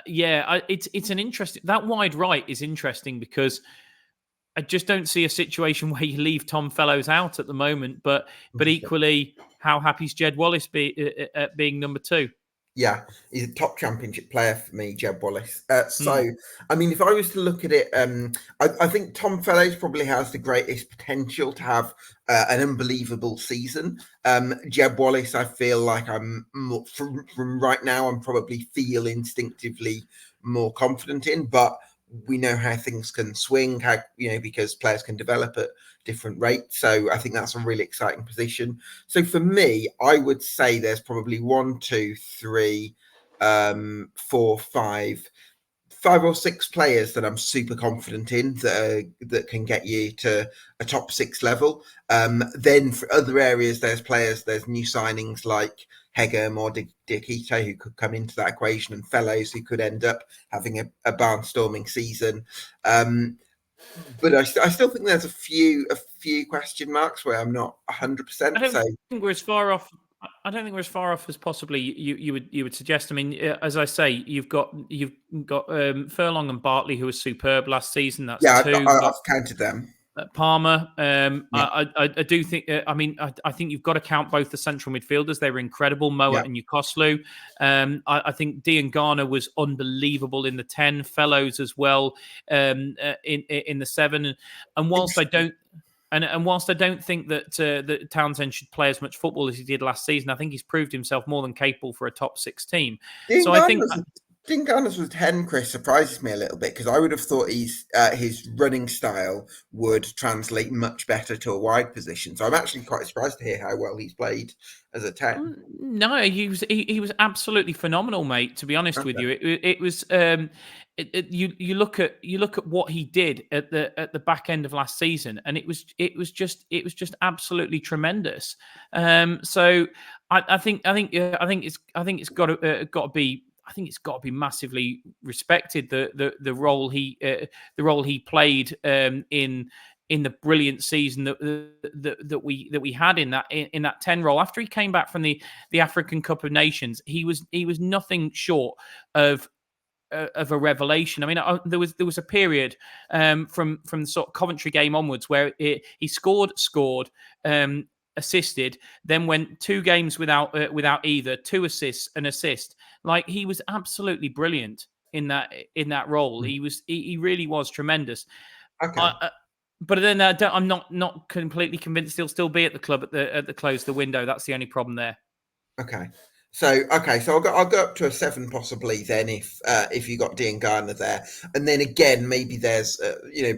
S2: it's an interesting, that wide right is interesting, because I just don't see a situation where you leave Tom Fellows out at the moment. But equally, how happy is Jed Wallace being number 2?
S1: Yeah, he's a top championship player for me, Jeb Wallace. I mean, if I was to look at it, I think Tom Fellows probably has the greatest potential to have an unbelievable season. Jeb Wallace, I feel like I'm more, from right now, I'm probably feel instinctively more confident in, but we know how things can swing, how, you know, because players can develop at different rates. So I think that's a really exciting position. So for me, I would say there's probably 1, 2, 3, 4, 5 or 6 players that I'm super confident in that can get you to a top 6 level. Then for other areas, there's new signings like Hegem or Diakite who could come into that equation, and Fellows who could end up having a barnstorming season. But I still think there's a few question marks where I'm not 100%.
S2: I don't think we're as far off. I don't think we're as far off as possibly you would suggest. I mean, as I say, you've got Furlong and Bartley, who was superb last season. That's 2.
S1: I've counted them.
S2: Palmer. I do think. I think you've got to count both the central midfielders. They were incredible, Moat and Yakuslu. I think Dean Garner was unbelievable in the 10. Fellows as well in the 7. And whilst I don't. And whilst I don't think that Townsend should play as much football as he did last season, I think he's proved himself more than capable for a top 6 team.
S1: Dean Garner's was 10, Chris, surprises me a little bit, because I would have thought his running style would translate much better to a wide position. So I'm actually quite surprised to hear how well he's played as a 10.
S2: No, he was absolutely phenomenal, mate. To be honest with you, it was. You look at what he did at the back end of last season, and it was just absolutely tremendous. So I think it's got to be. I think it's got to be massively respected. The role he played in the brilliant season that we had in that 10 role after he came back from the African Cup of Nations. He was nothing short of a revelation. I mean, there was a period from the sort of Coventry game onwards where he scored, assisted, then went 2 games without either, 2 assists, an assist. Like, he was absolutely brilliant in that role. He really was tremendous.
S1: Okay.
S2: But then I'm not completely convinced he'll still be at the club at the close of the window. That's the only problem there.
S1: Okay. So I'll go up to a 7 possibly then if you got Dean Gardner there, and then again maybe there's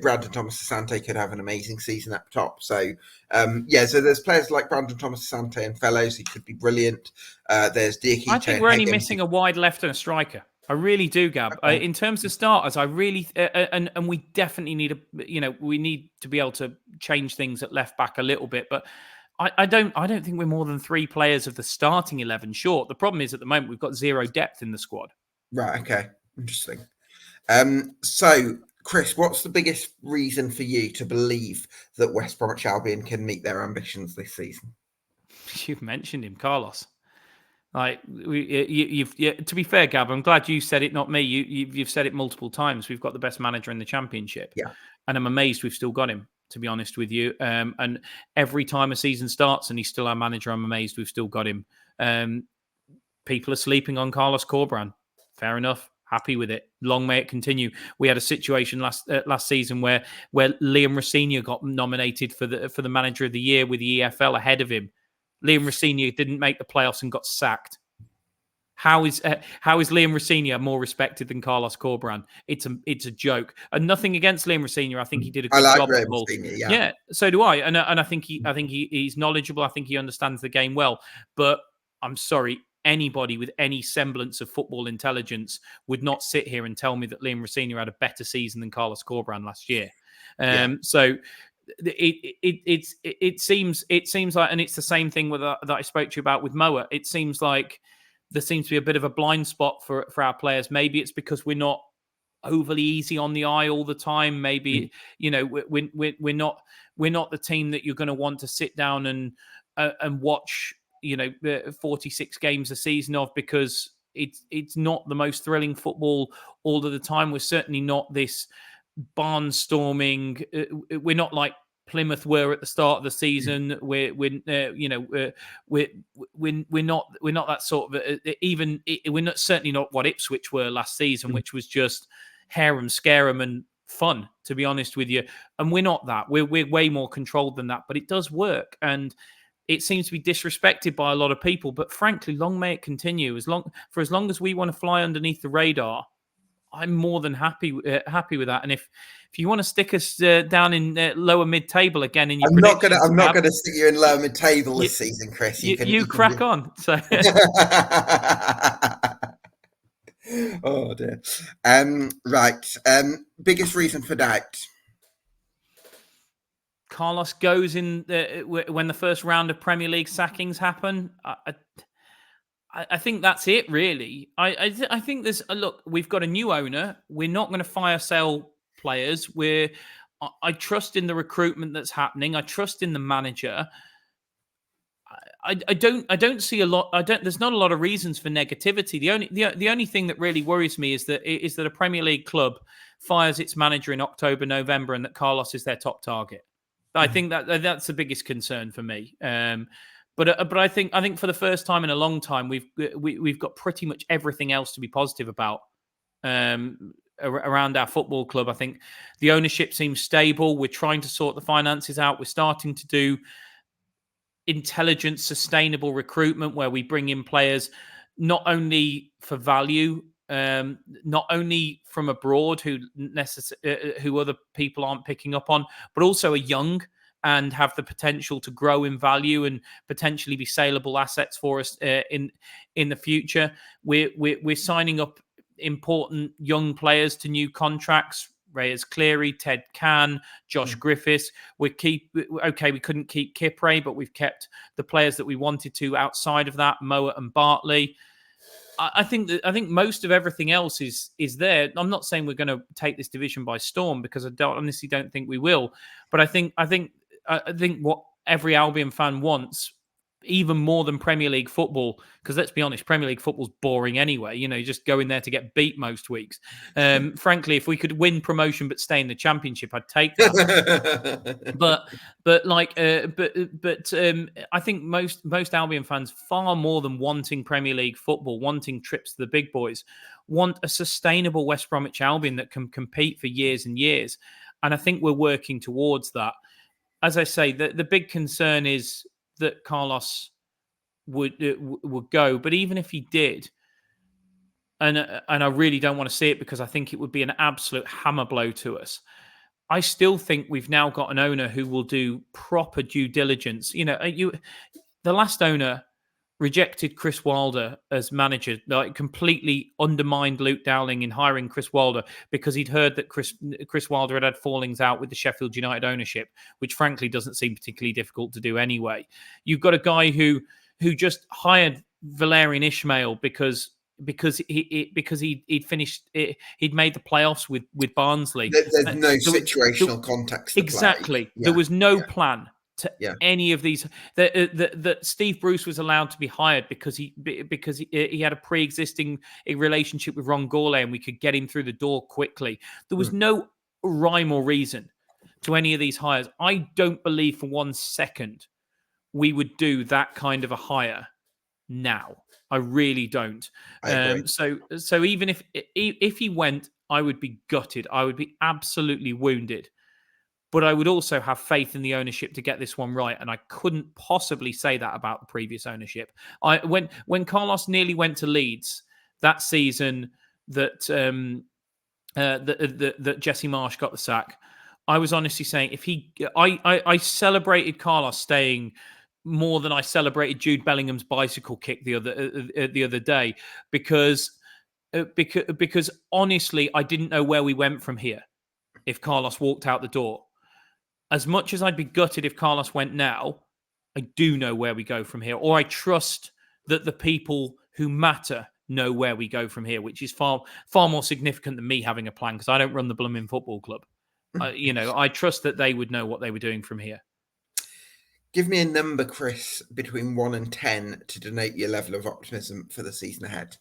S1: Brandon Thomas-Asante could have an amazing season up top. So so there's players like Brandon Thomas-Asante and Fellows who could be brilliant. There's Diakite.
S2: I think we're only missing a wide left and a striker. I really do, Gab.
S1: Okay.
S2: In terms of starters, I really and we definitely need we need to be able to change things at left back a little bit, but I don't think we're more than 3 players of the starting 11 short. The problem is at the moment we've got 0 depth in the squad.
S1: Right. Okay. Interesting. So Chris, what's the biggest reason for you to believe that West Bromwich Albion can meet their ambitions this season?
S2: You've mentioned him, Carlos. Like, to be fair, Gab, I'm glad you said it, not me. You've said it multiple times. We've got the best manager in the Championship.
S1: Yeah.
S2: And I'm amazed we've still got him, to be honest with you. And every time a season starts and he's still our manager, I'm amazed we've still got him. People are sleeping on Carlos Corberán. Fair enough. Happy with it. Long may it continue. We had a situation last season where Liam Rosenior got nominated for the manager of the year with the EFL ahead of him. Liam Rosenior didn't make the playoffs and got sacked. How is Liam Rosenior more respected than Carlos Corberán? It's a joke. And nothing against Liam Rosenior. I think he did a good job. Yeah, so do I. And I think he's knowledgeable. I think he understands the game well. But I'm sorry, anybody with any semblance of football intelligence would not sit here and tell me that Liam Rosenior had a better season than Carlos Corberán last year. So it seems like, and it's the same thing that I spoke to you about with Moa. It seems like there seems to be a bit of a blind spot for our players. Maybe it's because we're not overly easy on the eye all the time. Maybe we're not the team that you're going to want to sit down and watch 46 games a season of, because it's not the most thrilling football all of the time. We're certainly not this barnstorming. We're not like Plymouth were at the start of the season. We're not that sort of certainly not what Ipswich were last season, which was just harem, scarem, and fun, to be honest with you. And we're not that. We're way more controlled than that. But it does work, and it seems to be disrespected by a lot of people. But frankly, long may it continue. As long as we want to fly underneath the radar, I'm more than happy with that. And if you want to stick us down in lower mid-table again in your predictions,
S1: I'm not going to stick you in lower mid-table this season, Chris.
S2: You crack on. So.
S1: Oh dear. Right. Biggest reason for doubt.
S2: Carlos goes in when the first round of Premier League sackings happen. I think that's it, really. I think there's look. We've got a new owner. We're not going to fire sale players. I trust in the recruitment that's happening. I trust in the manager. I don't see a lot. There's not a lot of reasons for negativity. The only thing that really worries me is that a Premier League club fires its manager in October, November, and that Carlos is their top target. I think that's the biggest concern for me. But I think for the first time in a long time, we've got pretty much everything else to be positive about around our football club. I think the ownership seems stable. We're trying to sort the finances out. We're starting to do intelligent, sustainable recruitment where we bring in players not only for value, not only from abroad who other people aren't picking up on, but also are young and have the potential to grow in value and potentially be saleable assets for us in the future. We're signing up important young players to new contracts. Reyes Cleary, Ted Can, Josh Griffiths. We couldn't keep Kipre, but we've kept the players that we wanted to outside of that, Moa and Bartley. I think most of everything else is there. I'm not saying we're going to take this division by storm, because I honestly don't think we will. But I think what every Albion fan wants, even more than Premier League football, because let's be honest, Premier League football's boring anyway. You just go in there to get beat most weeks. Frankly, if we could win promotion but stay in the Championship, I'd take that. I think most Albion fans, far more than wanting Premier League football, wanting trips to the big boys, want a sustainable West Bromwich Albion that can compete for years and years. And I think we're working towards that. As I say, the big concern is that Carlos would go, but even if he did, and I really don't want to see it, because I think it would be an absolute hammer blow to us, I still think we've now got an owner who will do proper due diligence. The last owner rejected Chris Wilder as manager, like completely undermined Luke Dowling in hiring Chris Wilder, because he'd heard that Chris Wilder had fallings out with the Sheffield United ownership, which frankly doesn't seem particularly difficult to do anyway. You've got a guy who just hired Valerian Ismail because he'd finished it, he'd made the playoffs with Barnsley.
S1: There's no situational context.
S2: Exactly. Yeah. There was no plan to any of these. That Steve Bruce was allowed to be hired because he had a pre-existing relationship with Ron Gourlay, and we could get him through the door quickly. There was no rhyme or reason to any of these hires. I don't believe for 1 second we would do that kind of a hire now. I really don't. So even if he went, I would be gutted. I would be absolutely wounded. But I would also have faith in the ownership to get this one right, and I couldn't possibly say that about the previous ownership. When Carlos nearly went to Leeds that season that Jesse Marsh got the sack, I was honestly saying, I celebrated Carlos staying more than I celebrated Jude Bellingham's bicycle kick the other day, because honestly, I didn't know where we went from here if Carlos walked out the door. As much as I'd be gutted if Carlos went now, I do know where we go from here, or I trust that the people who matter know where we go from here, which is far more significant than me having a plan, because I don't run the blooming football club. I trust that they would know what they were doing from here.
S1: Give me a number, Chris, between 1 and 10 to denote your level of optimism for the season ahead.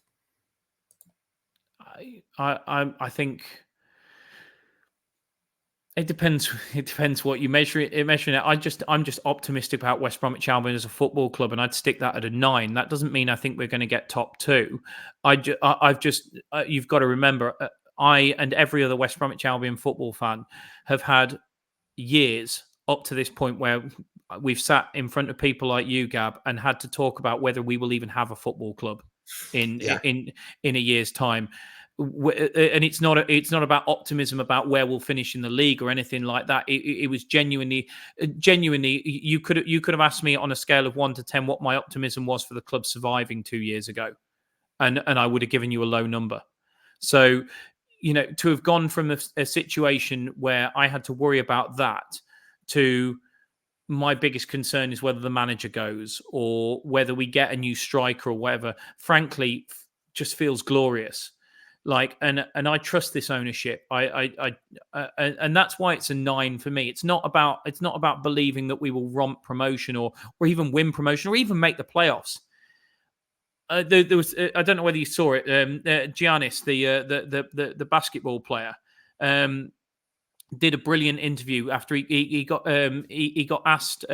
S2: I think it depends. It depends what you measure it. I'm just optimistic about West Bromwich Albion as a football club, and I'd stick that at a 9. That doesn't mean I think we're going to get top 2. You've got to remember, I and every other West Bromwich Albion football fan have had years up to this point where we've sat in front of people like you, Gab, and had to talk about whether we will even have a football club in a year's time. And it's not about optimism about where we'll finish in the league or anything like that. It was genuinely. You could have asked me on a scale of 1 to 10 what my optimism was for the club surviving 2 years ago, and I would have given you a low number. So, to have gone from a situation where I had to worry about that to my biggest concern is whether the manager goes or whether we get a new striker or whatever, frankly, just feels glorious. And I trust this ownership. And that's why it's a 9 for me. It's not about believing that we will romp promotion or even win promotion or even make the playoffs. There was I don't know whether you saw it. Giannis, the basketball player, did a brilliant interview after he got asked.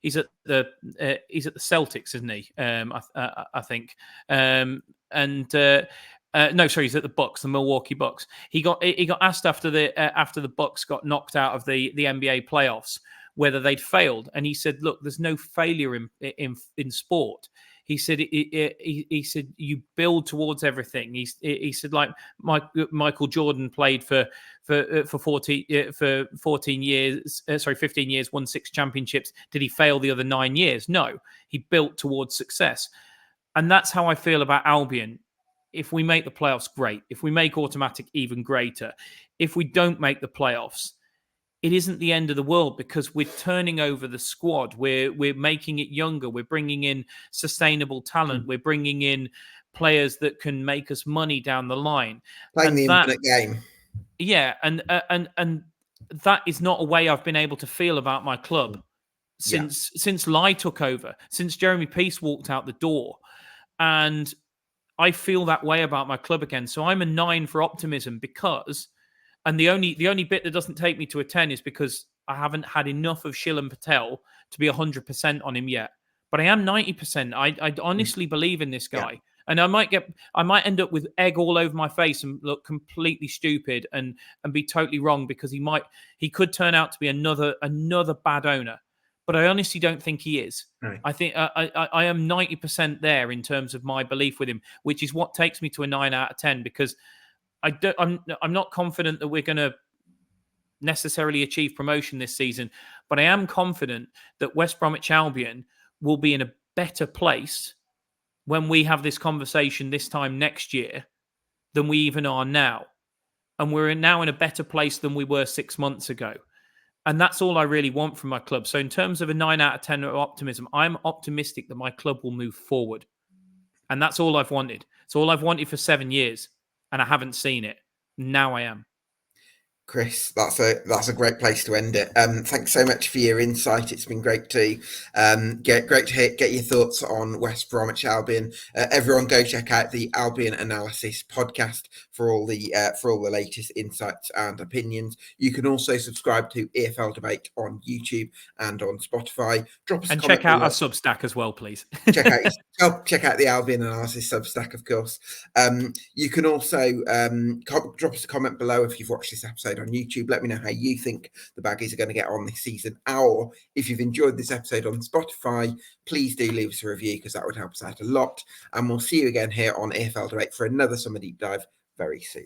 S2: He's at the Celtics, isn't he? I think. No, sorry, he's at the Bucks, the Milwaukee Bucks. He got asked after the Bucks got knocked out of the NBA playoffs whether they'd failed, and he said, "Look, there's no failure in sport." He said, he said, you build towards everything. He said, like Michael Jordan played for 15 years, won 6 championships. Did he fail the other 9 years? No, he built towards success. And that's how I feel about Albion. If we make the playoffs, great. If we make automatic, even greater. If we don't make the playoffs, it isn't the end of the world, because we're turning over the squad. We're making it younger. We're bringing in sustainable talent. We're bringing in players that can make us money down the line.
S1: Playing
S2: And
S1: the
S2: that,
S1: infinite game.
S2: yeah, and that is not a way I've been able to feel about my club since Lai took over, since Jeremy Peace walked out the door, and I feel that way about my club again. So I'm a 9 for optimism because, and the only bit that doesn't take me to a 10 is because I haven't had enough of Shilen Patel to be 100% on him yet. But I am 90%. I honestly believe in this guy. And I might end up with egg all over my face and look completely stupid and be totally wrong, because he could turn out to be another bad owner. But I honestly don't think he is.
S1: No.
S2: I think I am 90% there in terms of my belief with him, which is what takes me to a 9 out of 10, because I'm not confident that we're going to necessarily achieve promotion this season, but I am confident that West Bromwich Albion will be in a better place when we have this conversation this time next year than we even are now. And we're now in a better place than we were 6 months ago. And that's all I really want from my club. So in terms of a 9 out of 10 of optimism, I'm optimistic that my club will move forward. And that's all I've wanted. It's all I've wanted for 7 years. And I haven't seen it. Now I am.
S1: Chris, that's a great place to end it. Thanks so much for your insight. It's been great to get your thoughts on West Bromwich Albion. Everyone, go check out the Albion Analysis podcast for all the latest insights and opinions. You can also subscribe to EFL Debate on YouTube and on Spotify. Drop us
S2: and
S1: a comment
S2: check out
S1: below.
S2: our Substack as well, please.
S1: check out the Albion Analysis Substack, of course. You can also drop us a comment below if you've watched this episode on YouTube. Let me know how you think the Baggies are going to get on this season, or if you've enjoyed this episode on Spotify, please do leave us a review, because that would help us out a lot. And we'll see you again here on EFL Debate for another summer deep dive very soon.